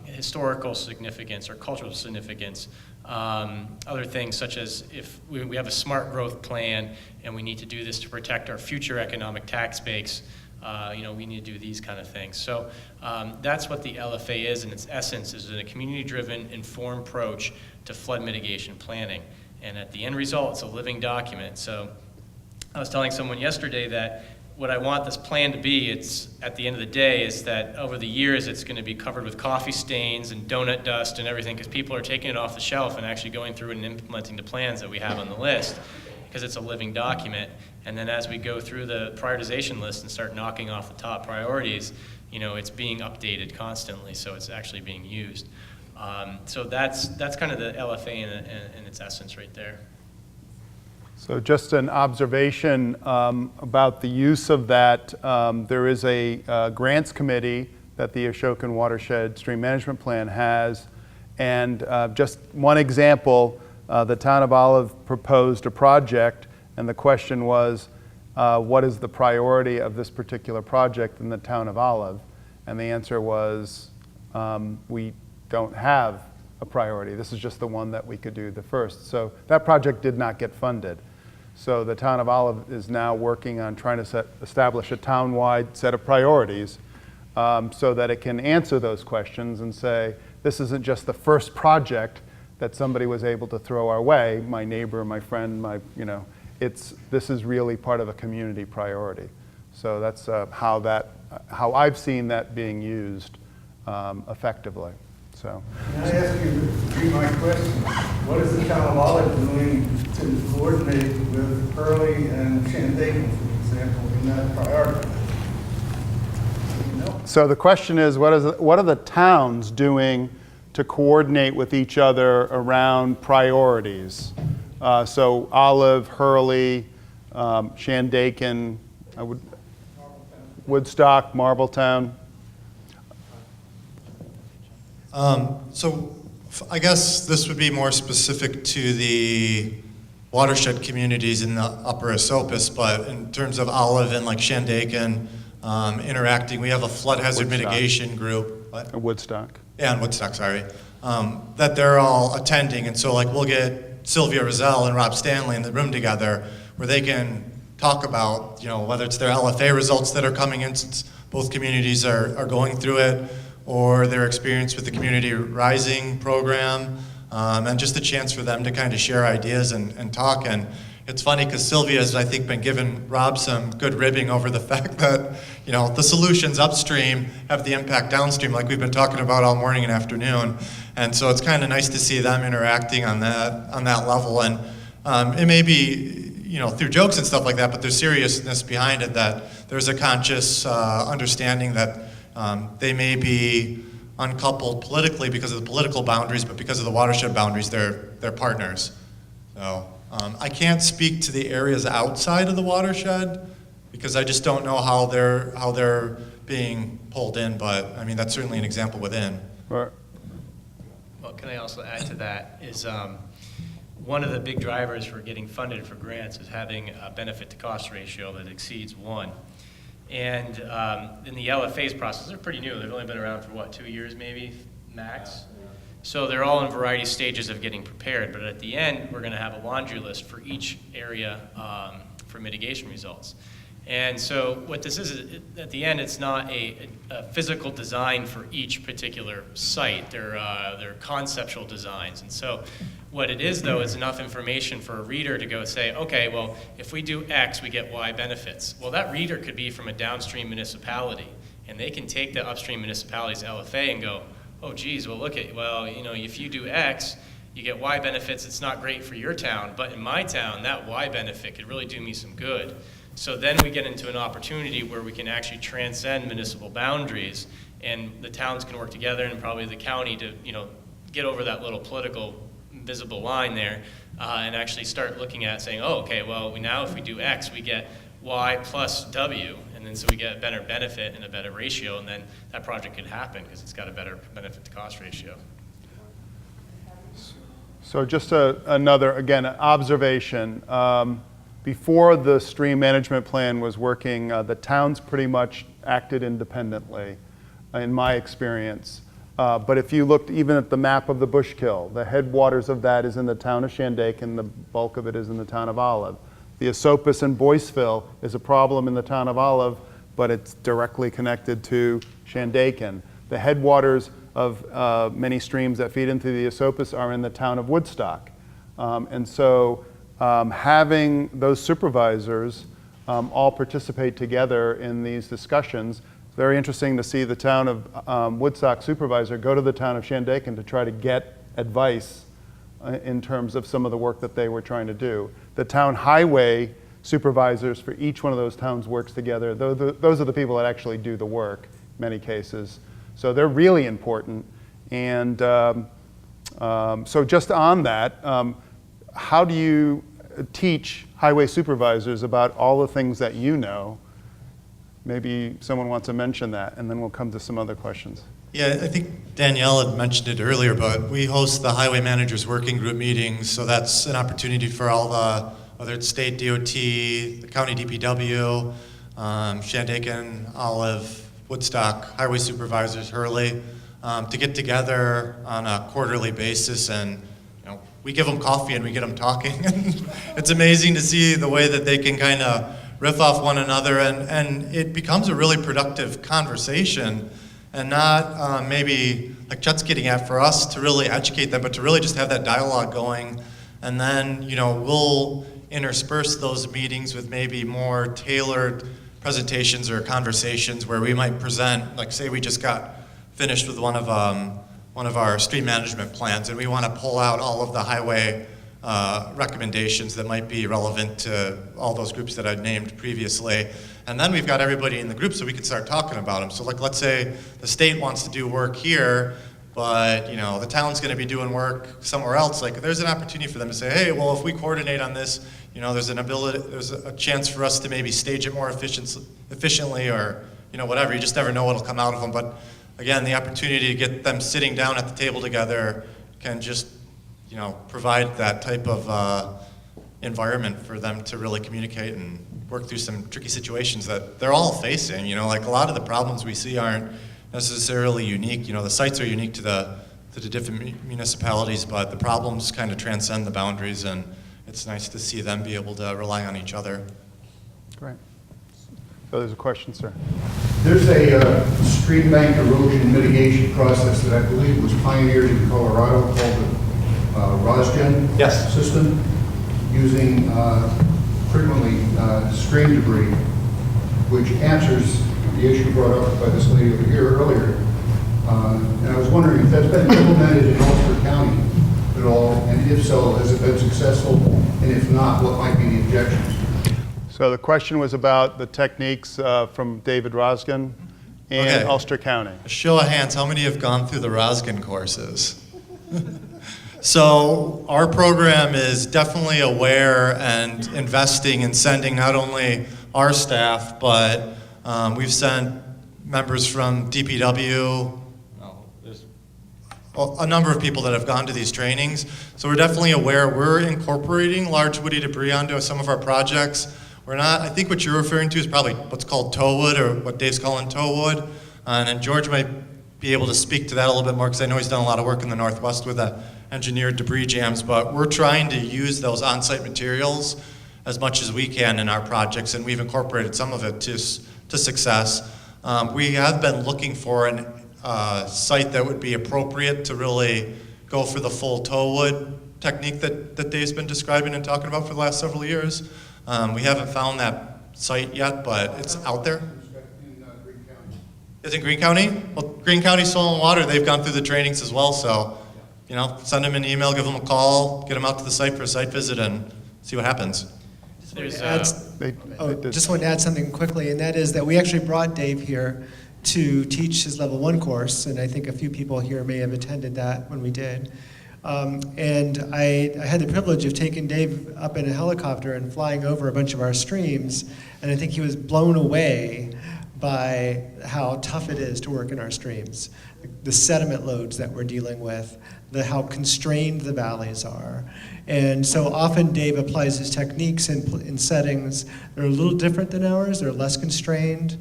historical significance or cultural significance. Other things such as if we have a smart growth plan and we need to do this to protect our future economic tax base, we need to do these kind of things. So that's what the LFA is in its essence, is a community-driven, informed approach to flood mitigation planning. And at the end result, it's a living document. So I was telling someone yesterday that what I want this plan to be, it's at the end of the day, is that over the years it's going to be covered with coffee stains and donut dust and everything, because people are taking it off the shelf and actually going through it and implementing the plans that we have on the list, because it's a living document. And then as we go through the prioritization list and start knocking off the top priorities, it's being updated constantly, so it's actually being used. So that's kind of the LFA in its essence right there. So just an observation about the use of that. There is a grants committee that the Ashokan Watershed Stream Management Plan has. And just one example, the town of Olive proposed a project, and the question was, what is the priority of this particular project in the town of Olive? And the answer was, we don't have a priority. This is just the one that we could do the first. So that project did not get funded. So the town of Olive is now working on trying to establish a town-wide set of priorities so that it can answer those questions and say, this isn't just the first project that somebody was able to throw our way, my neighbor, my friend, this is really part of a community priority. So that's how I've seen that being used effectively. So. Can I ask you to repeat my question? What is the town of Olive doing to coordinate with Hurley and Shandaken, for example, in that priority? So the question is, what are the towns doing to coordinate with each other around priorities? So Olive, Hurley, Shandaken, Woodstock, Marbletown. So I guess this would be more specific to the watershed communities in the upper Esopus, but in terms of Olive and like Shandaken interacting, we have a flood hazard Woodstock. mitigation group. What? Woodstock. Yeah, in Woodstock, sorry. That they're all attending, and so like we'll get Sylvia Rozelle and Rob Stanley in the room together where they can talk about, whether it's their LFA results that are coming in since both communities are going through it, or their experience with the Community Rising program, and just a chance for them to kind of share ideas and talk. And it's funny because Sylvia has, I think, been giving Rob some good ribbing over the fact that, the solutions upstream have the impact downstream, like we've been talking about all morning and afternoon. And so it's kind of nice to see them interacting on that level. And it may be, through jokes and stuff like that, but there's seriousness behind it, that there's a conscious understanding that they may be uncoupled politically because of the political boundaries, but because of the watershed boundaries, they're partners. So I can't speak to the areas outside of the watershed because I just don't know how they're being pulled in. But I mean, that's certainly an example within. Right. Well, can I also add to that is one of the big drivers for getting funded for grants is having a benefit to cost ratio that exceeds 1. And in the LFA's process, they're pretty new. They've only been around for 2 years maybe, max? So they're all in variety stages of getting prepared. But at the end, we're going to have a laundry list for each area for mitigation results. And so what this is at the end, it's not a physical design for each particular site. They're conceptual designs. And so what it is, though, is enough information for a reader to go say, okay, well, if we do X, we get Y benefits. Well, that reader could be from a downstream municipality, and they can take the upstream municipality's LFA and go, oh, geez, well, if you do X, you get Y benefits. It's not great for your town, but in my town, that Y benefit could really do me some good. So then we get into an opportunity where we can actually transcend municipal boundaries, and the towns can work together, and probably the county to, get over that little political visible line there, and actually start looking at saying, oh, okay, well, now if we do X, we get Y plus W, and then so we get a better benefit and a better ratio, and then that project could happen because it's got a better benefit to cost ratio. So just another, again, observation. Before the stream management plan was working, the towns pretty much acted independently, in my experience. But if you looked even at the map of the Bushkill, the headwaters of that is in the town of Shandaken, and the bulk of it is in the town of Olive. The Esopus and Boyceville is a problem in the town of Olive, but it's directly connected to Shandaken. The headwaters of many streams that feed into the Esopus are in the town of Woodstock. And so having those supervisors all participate together in these discussions, it's very interesting to see the town of Woodstock supervisor go to the town of Shandaken to try to get advice in terms of some of the work that they were trying to do. The town highway supervisors for each one of those towns works together. Those are the people that actually do the work in many cases. So they're really important. And so just on that, how do you teach highway supervisors about all the things that you know? Maybe someone wants to mention that, and then we'll come to some other questions. Yeah, I think Danielle had mentioned it earlier, but we host the Highway Managers Working Group meetings, so that's an opportunity for all the, whether it's state DOT, the county DPW, Shandaken, Olive, Woodstock, highway supervisors, Hurley, to get together on a quarterly basis, and we give them coffee and we get them talking. It's amazing to see the way that they can kind of riff off one another, and it becomes a really productive conversation, and not maybe like Chet's getting at, for us to really educate them, but to really just have that dialogue going. And then we'll intersperse those meetings with maybe more tailored presentations or conversations where we might present, like say we just got finished with one of our stream management plans, and we want to pull out all of the highway recommendations that might be relevant to all those groups that I'd named previously. And then we've got everybody in the group so we can start talking about them. So like, let's say the state wants to do work here, but the town's going to be doing work somewhere else. Like, there's an opportunity for them to say, hey, well, if we coordinate on this, there's a chance for us to maybe stage it more efficiently, or whatever. You just never know what'll come out of them. But again, the opportunity to get them sitting down at the table together can just provide that type of environment for them to really communicate and work through some tricky situations that they're all facing. Like a lot of the problems we see aren't necessarily unique. The sites are unique to the different municipalities, but the problems kind of transcend the boundaries, and it's nice to see them be able to rely on each other. Great. So there's a question, sir. There's a stream bank erosion mitigation process that I believe was pioneered in Colorado called the Watershed system, using frequently stream debris, which answers the issue brought up by this lady over here earlier. And I was wondering if that's been implemented in Ulster County at all, and if so, has it been successful? And if not, what might be the objections? So the question was about the techniques from David Rosgan in Ulster County. A show of hands, how many have gone through the Rosgan courses? So our program is definitely aware and investing in sending not only our staff, but we've sent members from DPW, there's a number of people that have gone to these trainings. So we're definitely aware. We're incorporating large woody debris onto some of our projects. We're not, I think what you're referring to is probably what's called towwood, or what Dave's calling towwood. And then George might be able to speak to that a little bit more, because I know he's done a lot of work in the Northwest with engineered debris jams, but we're trying to use those on-site materials as much as we can in our projects, and we've incorporated some of it to success. We have been looking for a site that would be appropriate to really go for the full towwood technique that Dave's been describing and talking about for the last several years. We haven't found that site yet, but it's out there. It's in Greene County? Well, Greene County Soil and Water, they've gone through the trainings as well, so send them an email, give them a call, get them out to the site for a site visit, and see what happens. Just wanted to add something quickly, and that is that we actually brought Dave here to teach his level 1 course, and I think a few people here may have attended that when we did. And I had the privilege of taking Dave up in a helicopter and flying over a bunch of our streams, and I think he was blown away by how tough it is to work in our streams. The sediment loads that we're dealing with, how constrained the valleys are. And so often Dave applies his techniques in settings that are a little different than ours. They're less constrained,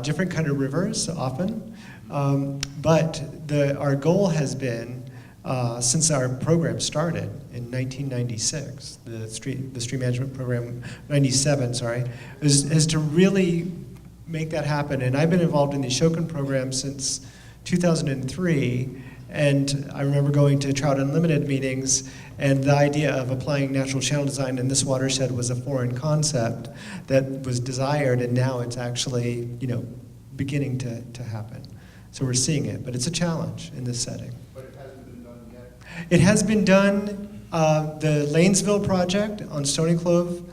different kind of rivers often. But our goal has been, since our program started in 1996, the stream management program, 97, sorry, is to really make that happen. And I've been involved in the Ashokan program since 2003, and I remember going to Trout Unlimited meetings, and the idea of applying natural channel design in this watershed was a foreign concept that was desired, and now it's actually, beginning to happen. So we're seeing it, but it's a challenge in this setting. But it hasn't been done yet? It has been done. The Lanesville project on Stony Clove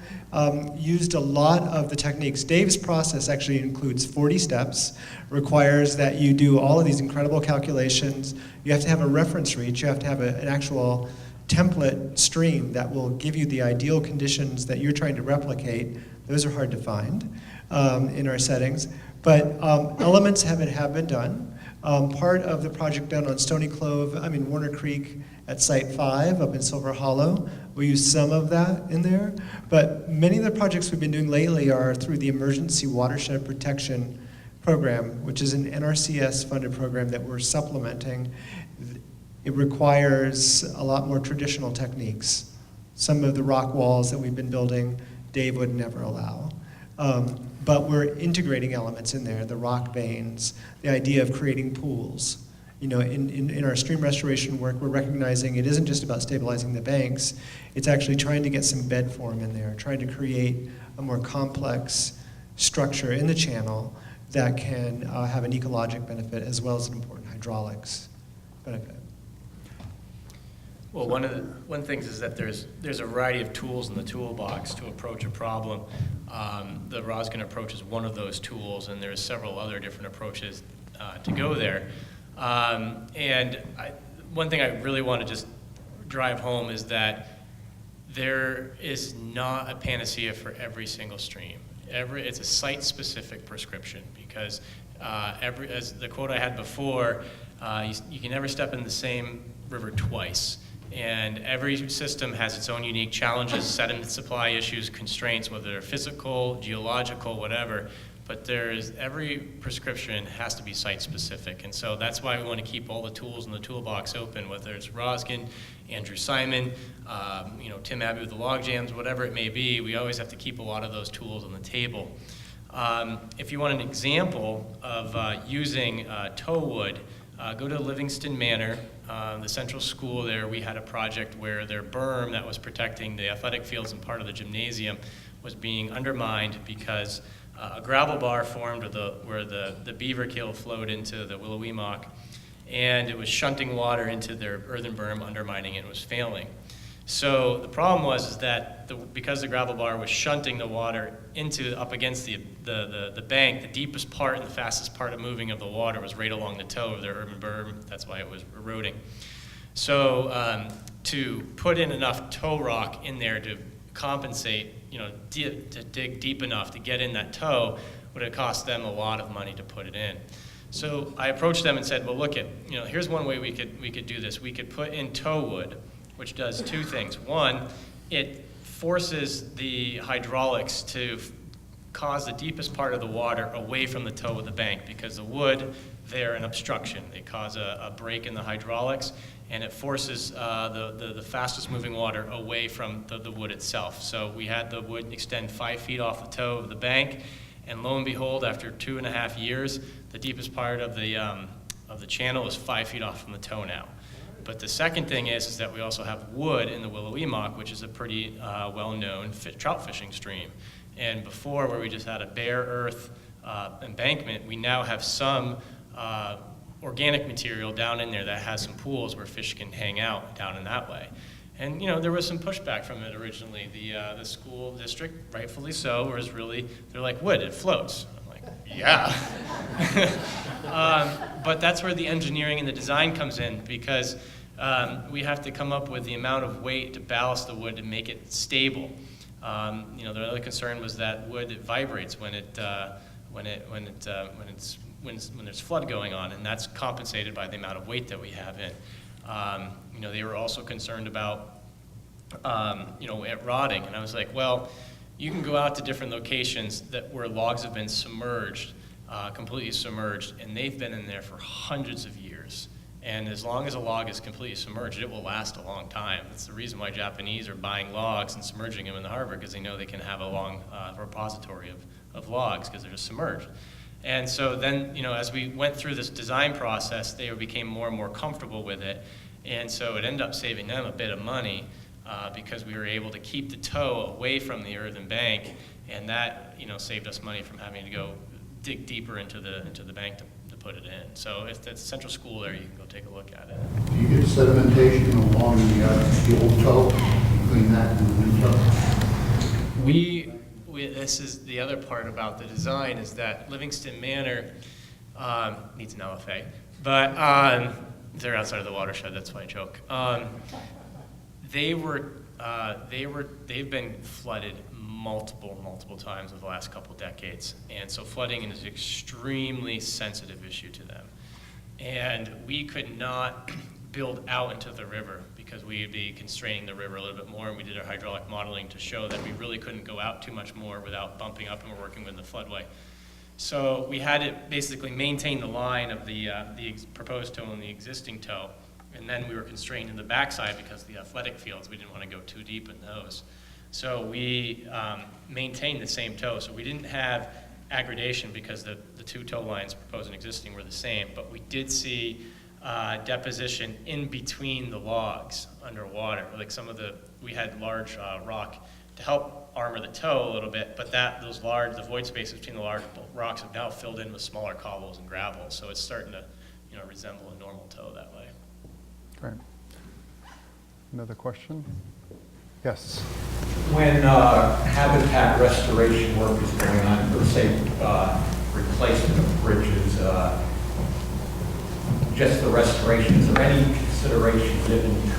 used a lot of the techniques. Dave's process actually includes 40 steps, requires that you do all of these incredible calculations. You have to have a reference reach. You have to have an actual template stream that will give you the ideal conditions that you're trying to replicate. Those are hard to find in our settings. But elements have been done. Part of the project done on Stony Clove, Warner Creek at Site 5 up in Silver Hollow, we use some of that in there. But many of the projects we've been doing lately are through the Emergency Watershed Protection Program, which is an NRCS-funded program that we're supplementing. It requires a lot more traditional techniques. Some of the rock walls that we've been building, Dave would never allow. But we're integrating elements in there, the rock veins, the idea of creating pools. In our stream restoration work, we're recognizing it isn't just about stabilizing the banks, it's actually trying to get some bed form in there, trying to create a more complex structure in the channel that can have an ecologic benefit as well as an important hydraulics benefit. Well, one of the things is that there's a variety of tools in the toolbox to approach a problem. The Roskin approach is one of those tools, and there's several other different approaches to go there. One thing I really want to just drive home is that there is not a panacea for every single stream. It's a site-specific prescription because as the quote I had before, you can never step in the same river twice. And every system has its own unique challenges, sediment supply issues, constraints, whether they're physical, geological, whatever. But every prescription has to be site-specific. And so that's why we want to keep all the tools in the toolbox open, whether it's Roskin, Andrew Simon, Tim Abbey with the log jams, whatever it may be. We always have to keep a lot of those tools on the table. If you want an example of using tow wood, go to Livingston Manor, the central school there. We had a project where their berm that was protecting the athletic fields and part of the gymnasium was being undermined because a gravel bar formed where the beaver kill flowed into the Willowemoc, and it was shunting water into their earthen berm, undermining it, and was failing. So the problem was that because the gravel bar was shunting the water up against the bank, the deepest part and the fastest part of moving of the water was right along the toe of their urban berm. That's why it was eroding. So to put in enough toe rock in there to compensate, to dig deep enough to get in that toe would have cost them a lot of money to put it in. So I approached them and said, well, look, here's one way we could do this. We could put in tow wood, which does two things. One, it forces the hydraulics to cause the deepest part of the water away from the toe of the bank because the wood, they're an obstruction. They cause a break in the hydraulics, and it forces the fastest moving water away from the wood itself. So we had the wood extend 5 feet off the toe of the bank, and lo and behold, after 2.5 years, the deepest part of the channel is 5 feet off from the toe now. But the second thing is that we also have wood in the Willowemoc, which is a pretty well-known trout fishing stream. And before, where we just had a bare earth embankment, we now have some organic material down in there that has some pools where fish can hang out down in that way. And there was some pushback from it originally. The school district, rightfully so, they're like, wood, it floats. I'm like, yeah. But that's where the engineering and the design comes in, because we have to come up with the amount of weight to ballast the wood to make it stable. The other concern was that wood vibrates when there's flood going on, and that's compensated by the amount of weight that we have in. They were also concerned about at rotting, and I was like, well, you can go out to different locations where logs have been submerged, completely submerged, and they've been in there for hundreds of years. And as long as a log is completely submerged, it will last a long time. That's the reason why Japanese are buying logs and submerging them in the harbor, because they know they can have a long repository of logs because they're just submerged. And so then, as we went through this design process, they became more and more comfortable with it. And so it ended up saving them a bit of money because we were able to keep the tow away from the earthen bank, and that, saved us money from having to go dig deeper into the bank to put it in. So if that's Central School there, you can go take a look at it. Do you get sedimentation along the old tow, between that and the new tow? This is the other part about the design, is that Livingston Manor needs an LFA, but they're outside of the watershed. That's why I joke. They've been flooded multiple times over the last couple decades, and so flooding is an extremely sensitive issue to them. And we could not build out into the river because we'd be constraining the river a little bit more, and we did our hydraulic modeling to show that we really couldn't go out too much more without bumping up, and we're working with the floodway. So we had to basically maintain the line of the proposed tow and the existing tow, and then we were constrained in the backside because the athletic fields, we didn't want to go too deep in those. So we maintained the same tow, so we didn't have aggradation because the two tow lines proposed and existing were the same, but we did see deposition in between the logs underwater. Like we had large rock to help armor the tow a little bit, but the void spaces between the large rocks have now filled in with smaller cobbles and gravel, so it's starting to resemble a normal tow that way. Great. Another question? Yes. When habitat restoration work is going on, for say replacement of bridges, just the restoration, is there any consideration given to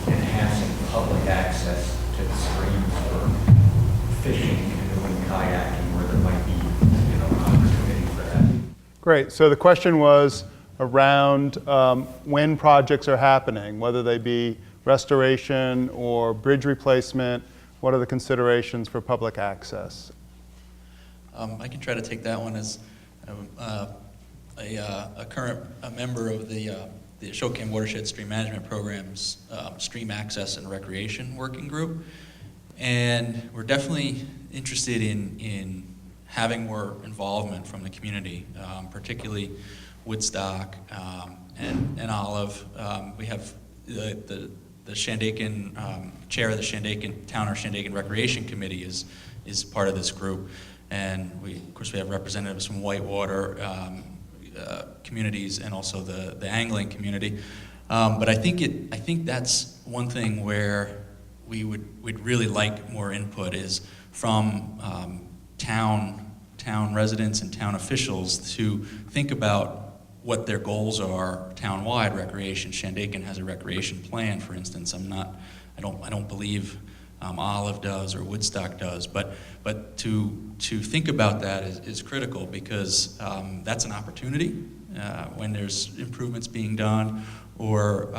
enhancing public access to the streams for fishing, canoeing, kayaking, where there might be opportunity for that? Great. So the question was around when projects are happening, whether they be restoration or bridge replacement, what are the considerations for public access? I can try to take that one as a current member of the Ashokan Watershed Stream Management Program's Stream Access and Recreation Working Group. And we're definitely interested in having more involvement from the community, particularly Woodstock and Olive. We have the Shandaken, chair of the Shandaken Town or Shandaken Recreation Committee is part of this group. And of course we have representatives from Whitewater communities and also the angling community. But I think that's one thing where we'd really like more input is from town residents and town officials to think about what their goals are town-wide recreation. Shandaken has a recreation plan, for instance. I don't believe Olive does or Woodstock does, but to think about that is critical because that's an opportunity when there's improvements being done or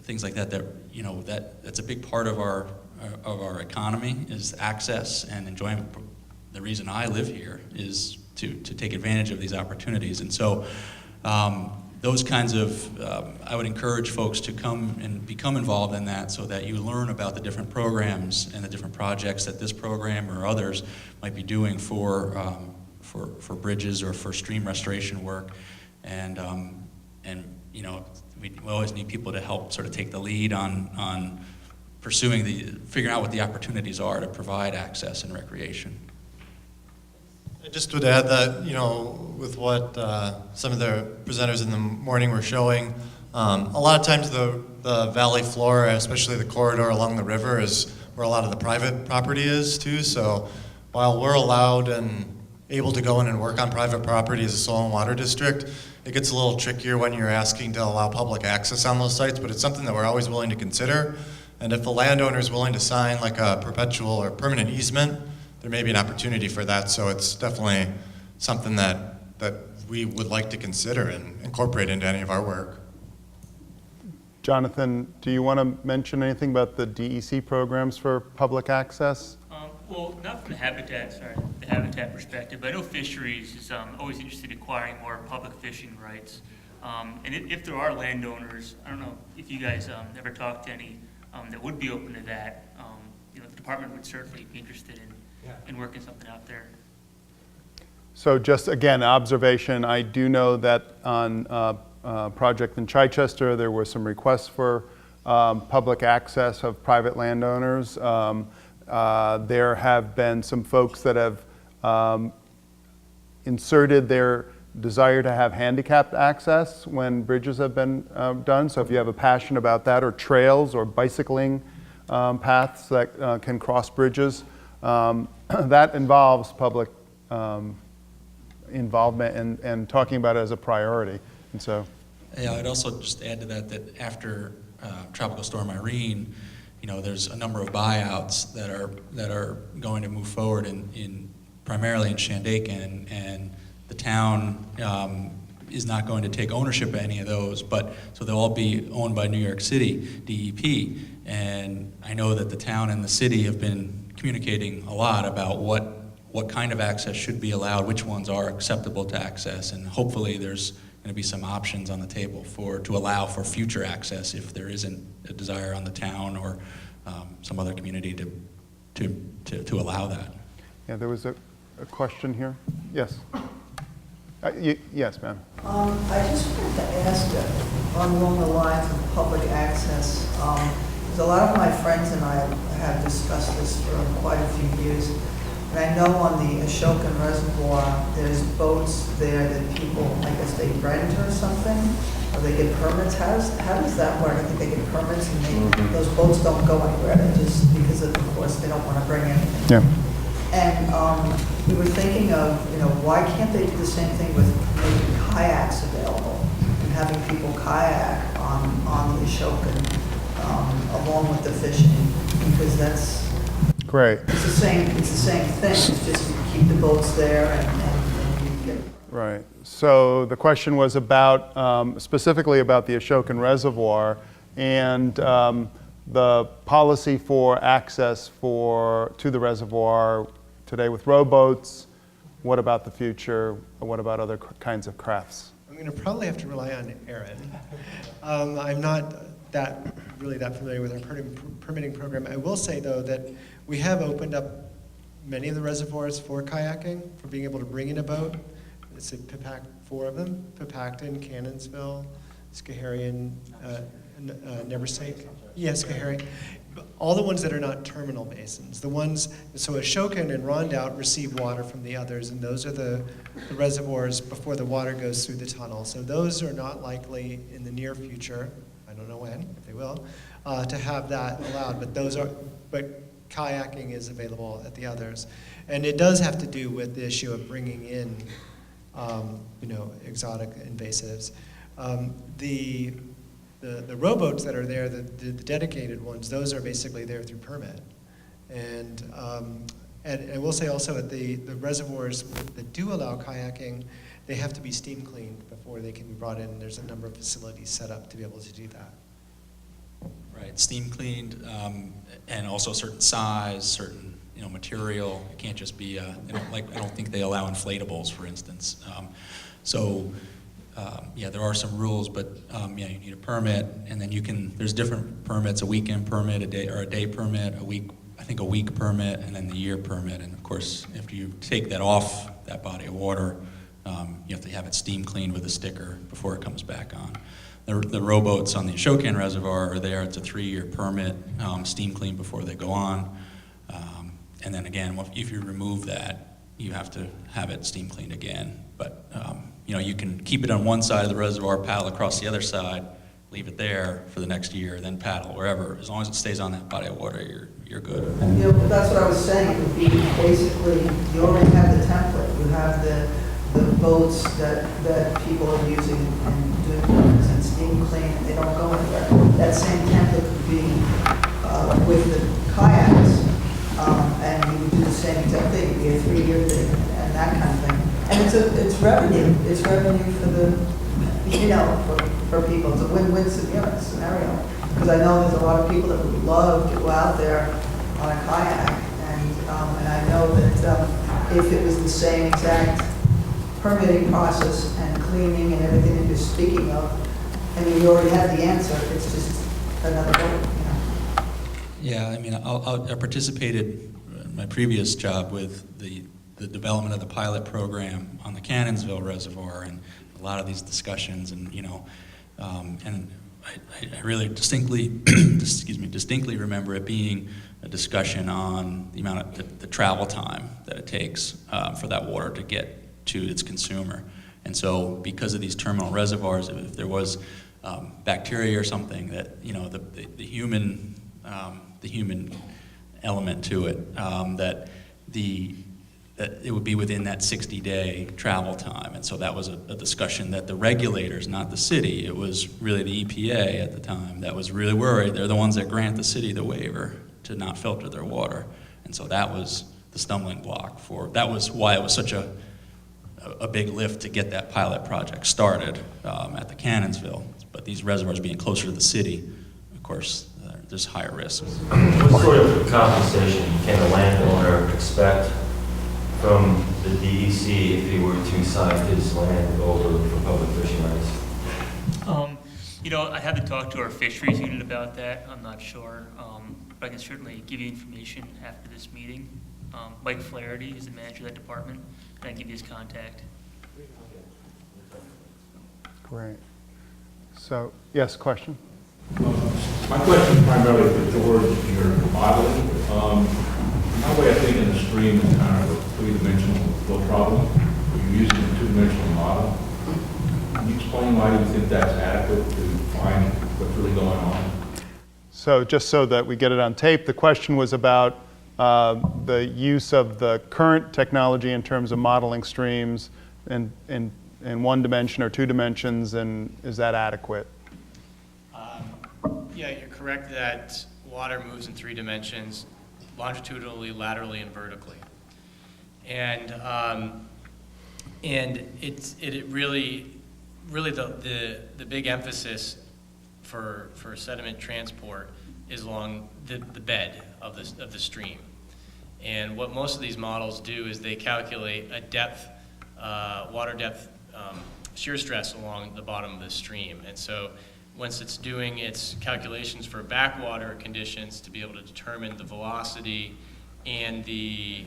things like that. That's a big part of our economy is access and enjoyment. The reason I live here is to take advantage of these opportunities, and so. Those kinds of, I would encourage folks to come and become involved in that so that you learn about the different programs and the different projects that this program or others might be doing for bridges or for stream restoration work. And we always need people to help sort of take the lead on figuring out what the opportunities are to provide access and recreation. I just would add that, with what some of the presenters in the morning were showing, a lot of times the valley floor, especially the corridor along the river, is where a lot of the private property is too. So while we're allowed and able to go in and work on private property as a soil and water district. It gets a little trickier when you're asking to allow public access on those sites, but it's something that we're always willing to consider. And if a landowner is willing to sign like a perpetual or permanent easement, there may be an opportunity for that. So it's definitely something that we would like to consider and incorporate into any of our work. Jonathan, do you want to mention anything about the DEC programs for public access? Well, not from the habitat perspective, but I know fisheries is always interested in acquiring more public fishing rights. And if there are landowners, I don't know if you guys ever talked to any that would be open to that. The department would certainly be interested in working something out there. So just again, observation, I do know that on project in Chichester, there were some requests for public access of private landowners. There have been some folks that have inserted their desire to have handicapped access when bridges have been done. So if you have a passion about that, or trails or bicycling paths that can cross bridges, that involves public involvement and talking about it as a priority. And so, yeah, I'd also just add to that after Tropical Storm Irene, there's a number of buyouts that are going to move forward in primarily in Shandaken, and the town is not going to take ownership of any of those, so they'll all be owned by New York City DEP. And I know that the town and the city have been communicating a lot about what kind of access should be allowed, which ones are acceptable to access, and hopefully there's going to be some options on the table to allow for future access if there isn't a desire on the town or some other community to allow that. yeah, there was a question here. Yes. Yes, ma'am. I just wanted to ask along the lines of public access, because a lot of my friends and I have discussed this for quite a few years. And I know on the Ashokan Reservoir, there's boats there that people, I guess they rent or something, or they get permits. How does that work? I think they get permits and those boats don't go anywhere. They just, because of course, they don't want to bring anything. Yeah. And we were thinking of, why can't they do the same thing with making kayaks available and having people kayak on the Ashokan along with the fishing, because that's Great. It's the same thing. It's just you keep the boats there and you get. Right. So the question was about specifically about the Ashokan Reservoir and the policy for access to the reservoir today with rowboats. What about the future? What about other kinds of crafts? I'm going to probably have to rely on Aaron. I'm not really that familiar with our permitting program. I will say, though, that we have opened up many of the reservoirs for kayaking, for being able to bring in a boat. It's a four of them: Pipacton, Cannonsville, Schoharie, Neversink. Yes, Schoharie. All the ones that are not terminal basins. So Ashokan and Rondout receive water from the others, and those are the reservoirs before the water goes through the tunnel. So those are not likely in the near future, I don't know when, if they will, to have that allowed. But kayaking is available at the others. And it does have to do with the issue of bringing in, exotic invasives. The rowboats that are there, the dedicated ones, those are basically there through permit. And I will say also at the reservoirs that do allow kayaking, they have to be steam cleaned before they can be brought in. There's a number of facilities set up to be able to do that. Right, steam cleaned, and also certain size, certain material. It can't just be. I don't think they allow inflatables, for instance. There are some rules, but you need a permit, and then there's different permits: a weekend permit, a day permit, a week permit, and then the year permit. And of course, if you take that off that body of water, you have to have it steam cleaned with a sticker before it comes back on. The rowboats on the Ashokan Reservoir are there. It's a 3-year permit, steam clean before they go on. And then again, if you remove that, you have to have it steam cleaned again. But you can keep it on one side of the reservoir, paddle across the other side, leave it there for the next year, then paddle wherever. As long as it stays on that body of water, you're good. You know, that's what I was saying, it would be basically, you already have the template, you have the boats that people are using and doing things and steam clean, and they don't go anywhere. That same template could be with the kayaks, and you would do the same exact thing, it'd be a 3-year thing and that kind of thing. And it's revenue for the, you know, for people, it's a win-win scenario. Because I know there's a lot of people that would love to go out there on a kayak, and I know that if it was the same exact permitting process and cleaning and everything that you're speaking of, I mean, you already have the answer, it's just another boat, you know. Yeah, I mean, I participated in my previous job with the development of the pilot program on the Cannonsville Reservoir, and a lot of these discussions, and, you know, and I really distinctly, distinctly remember it being a discussion on the amount of the travel time that it takes for that water to get to its consumer. And so, because of these terminal reservoirs, if there was bacteria or something that, you know, the human element to it, that it would be within that 60-day travel time. And so that was a discussion that the regulators, not the city, it was really the EPA at the time that was really worried. They're the ones that grant the city the waiver to not filter their water. And so that was the stumbling block that was why it was such a big lift to get that pilot project started at the Cannonsville. But these reservoirs being closer to the city, of course, there's higher risks. What sort of compensation can a landowner expect from the DEC if he were to sign his land over for public fishing rights? You know, I haven't talked to our fisheries unit about that. I'm not sure. But I can certainly give you information after this meeting. Mike Flaherty is the manager of that department, and I can give you his contact. Great. So, yes, question? My question is primarily for George, your modeling. My way of thinking the stream is kind of a three-dimensional flow problem. You're using a two-dimensional model. Can you explain why you think that's adequate to find what's really going on? So just so that we get it on tape, the question was about the use of the current technology in terms of modeling streams in one dimension or 2 dimensions, and is that adequate? Yeah, you're correct that water moves in 3 dimensions, longitudinally, laterally, and vertically. And it really the big emphasis for sediment transport is along the bed of the stream. And what most of these models do is they calculate a depth, water depth shear stress along the bottom of the stream. And so once it's doing its calculations for backwater conditions to be able to determine the velocity and the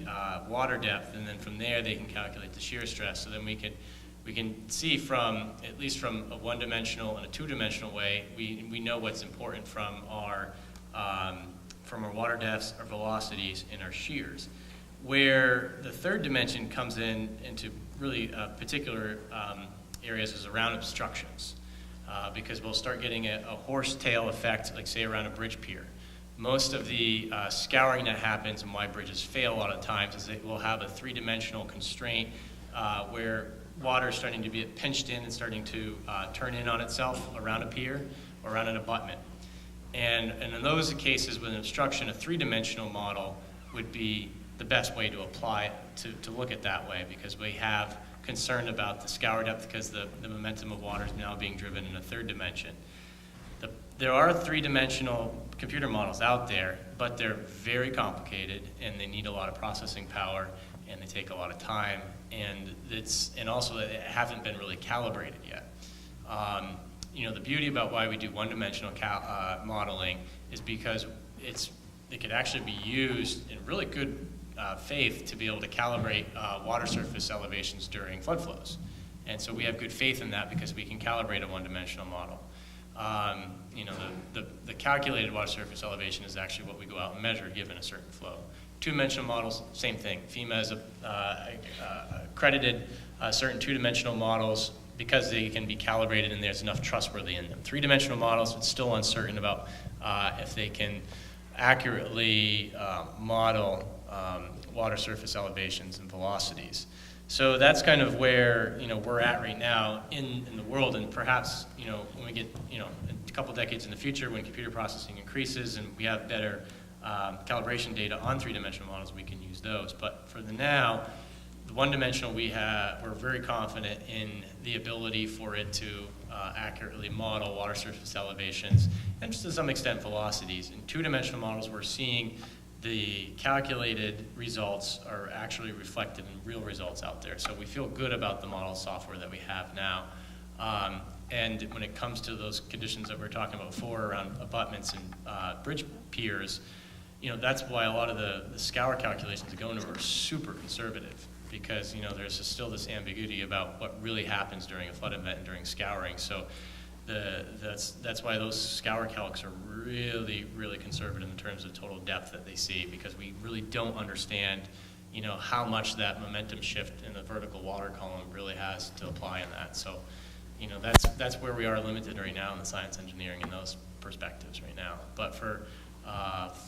water depth, and then from there they can calculate the shear stress. So then we can see from, at least from a one-dimensional and a two-dimensional way, we know what's important from our water depths, our velocities, and our shears. Where the third dimension comes into really particular areas is around obstructions. Because we'll start getting a horsetail effect, like say around a bridge pier. Most of the scouring that happens and why bridges fail a lot of times is that we'll have a 3-dimensional constraint where water is starting to be pinched in and starting to turn in on itself around a pier or around an abutment. And in those cases with an obstruction, a 3-dimensional model would be the best way to apply it, to look at that way, because we have concern about the scour depth because the momentum of water is now being driven in a 3rd dimension. There are 3-dimensional computer models out there, but they're very complicated and they need a lot of processing power and they take a lot of time, and also they haven't been really calibrated yet. You know, the beauty about why we do one-dimensional modeling is because it could actually be used in really good faith to be able to calibrate water surface elevations during flood flows. And so we have good faith in that because we can calibrate a one-dimensional model. You know, the calculated water surface elevation is actually what we go out and measure given a certain flow. 2-dimensional models, same thing. FEMA has accredited certain 2-dimensional models because they can be calibrated and there's enough trustworthy in them. 3-dimensional models, it's still uncertain about if they can accurately model water surface elevations and velocities. So that's kind of where we're at right now in the world, and perhaps when we get a couple decades in the future, when computer processing increases and we have better calibration data on three-dimensional models, we can use those. But for the now, the one-dimensional we're very confident in the ability for it to accurately model water surface elevations and just to some extent velocities. In two-dimensional models, we're seeing the calculated results are actually reflected in real results out there. So we feel good about the model software that we have now. And when it comes to those conditions that we were talking about before around abutments and bridge piers, that's why a lot of the scour calculations that go into are super conservative, because there's still this ambiguity about what really happens during a flood event and during scouring. So that's why those scour calcs are really, really conservative in terms of total depth that they see, because we really don't understand how much that momentum shift in the vertical water column really has to apply in that. So that's where we are limited right now in the science engineering in those perspectives right now. But for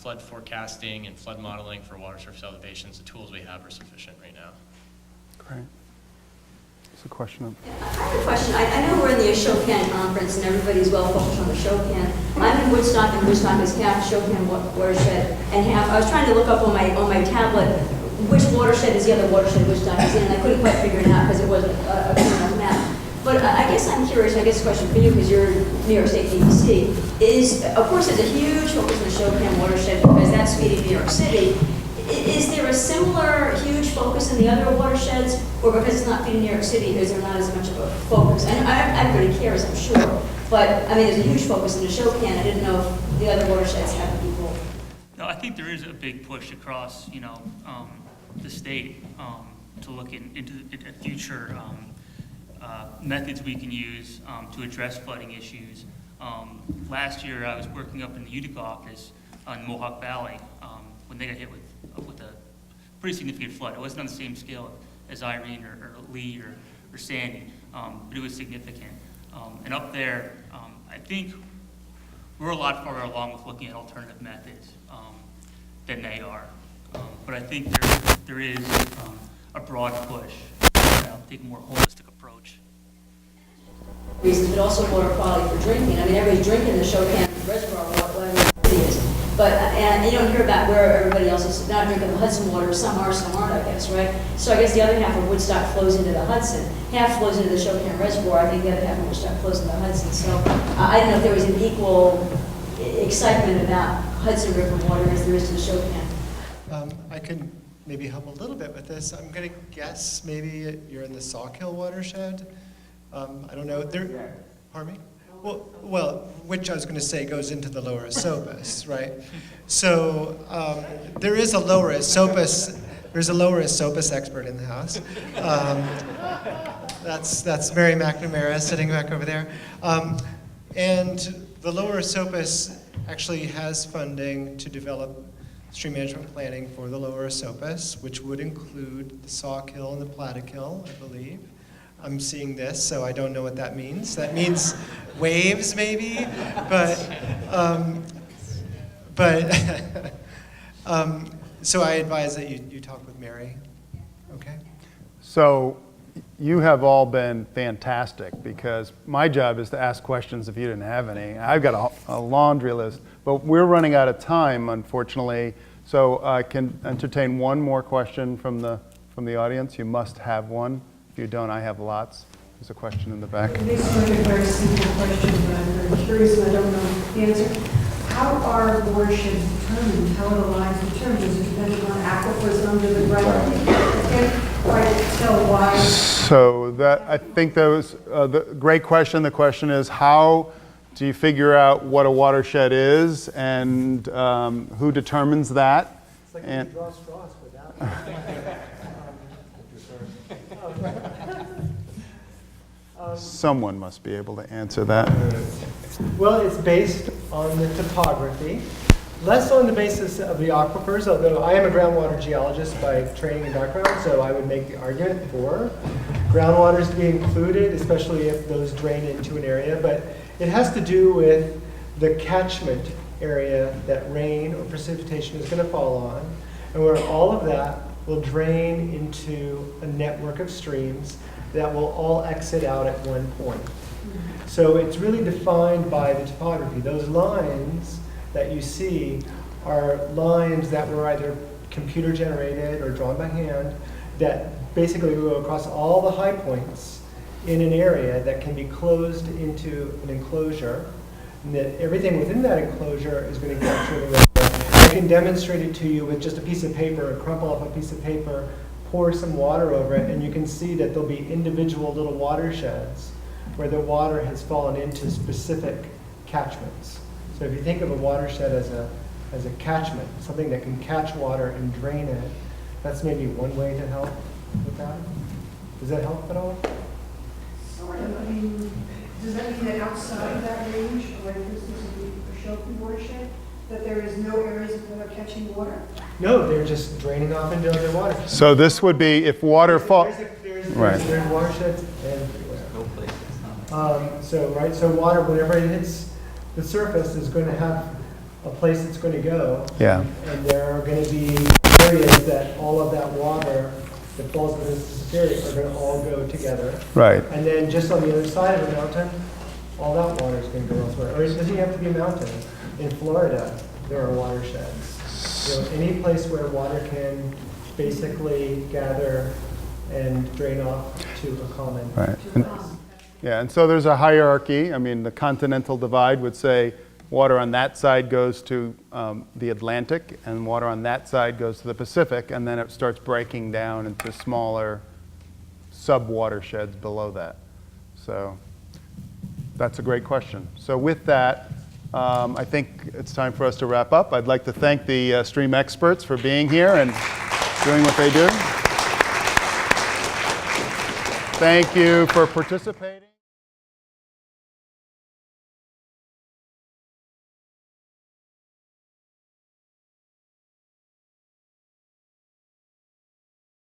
flood forecasting and flood modeling for water surface elevations, the tools we have are sufficient right now. Great. That's a question. I have a question. I know we're in the Ashokan conference and everybody's well focused on Ashokan. I'm in Woodstock, and Woodstock is half Ashokan watershed and half. I was trying to look up on my tablet which watershed is the other watershed Woodstock is in, and I couldn't quite figure it out because it wasn't a clear enough map. But I guess I'm curious, I guess a question for you, because you're New York State DEC, is, of course, there's a huge focus on the Ashokan watershed because that's feeding New York City. Is there a similar huge focus in the other watersheds, or because it's not feeding New York City, is there not as much of a focus? And everybody cares, I'm sure, but I mean, there's a huge focus in Ashokan. I didn't know if the other watersheds have equal. No, I think there is a big push across, the state to look into future methods we can use to address flooding issues. Last year, I was working up in the Utica office on Mohawk Valley when they got hit with a pretty significant flood. It wasn't on the same scale as Irene or Lee or Sandy, but it was significant. And up there, I think we're a lot farther along with looking at alternative methods than they are. But I think there is a broad push to take a more holistic approach. Reasons, but also water quality for drinking. I mean, everybody's drinking the Ashokan reservoir water, whatever it is. But, and you don't hear about where everybody else is not drinking the Hudson water. Some are, some aren't, I guess, right? So I guess the other half of Woodstock flows into the Hudson. Half flows into the Ashokan reservoir. I think the other half of Woodstock flows into the Hudson. So I don't know if there was an equal excitement about Hudson River water as there is to the Ashokan. I can maybe help a little bit with this. I'm going to guess maybe you're in the Sawkill watershed. I don't know. Pardon me? Well, which I was going to say goes into the Lower Esopus, right? So there is a Lower Esopus. There's a Lower Esopus expert in the house. That's Mary McNamara sitting back over there. And the Lower Esopus actually has funding to develop stream management planning for the Lower Esopus, which would include the Sawkill and the Plattekill, I believe. I'm seeing this, so I don't know what that means. That means waves, maybe, so I advise that you talk with Mary. Okay. So you have all been fantastic, because my job is to ask questions if you didn't have any. I've got a laundry list, but we're running out of time, unfortunately. So I can entertain one more question from the audience. You must have one. If you don't, I have lots. There's a question in the back. This is a very simple question, but I'm very curious and I don't know the answer. How are watersheds determined? How are the lines determined? Is it depending on aquifers under the ground? I can't quite tell why. So I think that was the great question. The question is, how do you figure out what a watershed is, and who determines that? It's like when you draw straws without. Someone must be able to answer that. Well, it's based on the topography, less on the basis of the aquifers, although I am a groundwater geologist by training and background, so I would make the argument for groundwaters to be included, especially if those drain into an area. But it has to do with the catchment area that rain or precipitation is going to fall on, and where all of that will drain into a network of streams that will all exit out at one point. So it's really defined by the topography. Those lines that you see are lines that were either computer generated or drawn by hand that basically go across all the high points in an area that can be closed into an enclosure, and that everything within that enclosure is going to capture the rain. I can demonstrate it to you with just a piece of paper, crumple up a piece of paper, pour some water over it, and you can see that there'll be individual little watersheds where the water has fallen into specific catchments. So if you think of a watershed as a catchment, something that can catch water and drain it, that's maybe one way to help with that. Does that help at all? Sort of. I mean, does that mean that outside of that range, like for instance, the Ashokan watershed, that there is no areas that are catching water? No, they're just draining off into other water. So this would be if water falls. Right. There's watersheds everywhere. So water, whenever it hits the surface, is going to have a place it's going to go. Yeah. And there are going to be areas that all of that water that falls within this area are going to all go together. Right. And then just on the other side of the mountain, all that water is going to go elsewhere. Or it doesn't have to be a mountain. In Florida, there are watersheds. Any place where water can basically gather and drain off to a common. Right. And so there's a hierarchy. I mean, the continental divide would say water on that side goes to the Atlantic, and water on that side goes to the Pacific, and then it starts breaking down into smaller sub-watersheds below that. So that's a great question. So with that, I think it's time for us to wrap up. I'd like to thank the stream experts for being here and doing what they do. Thank you for participating.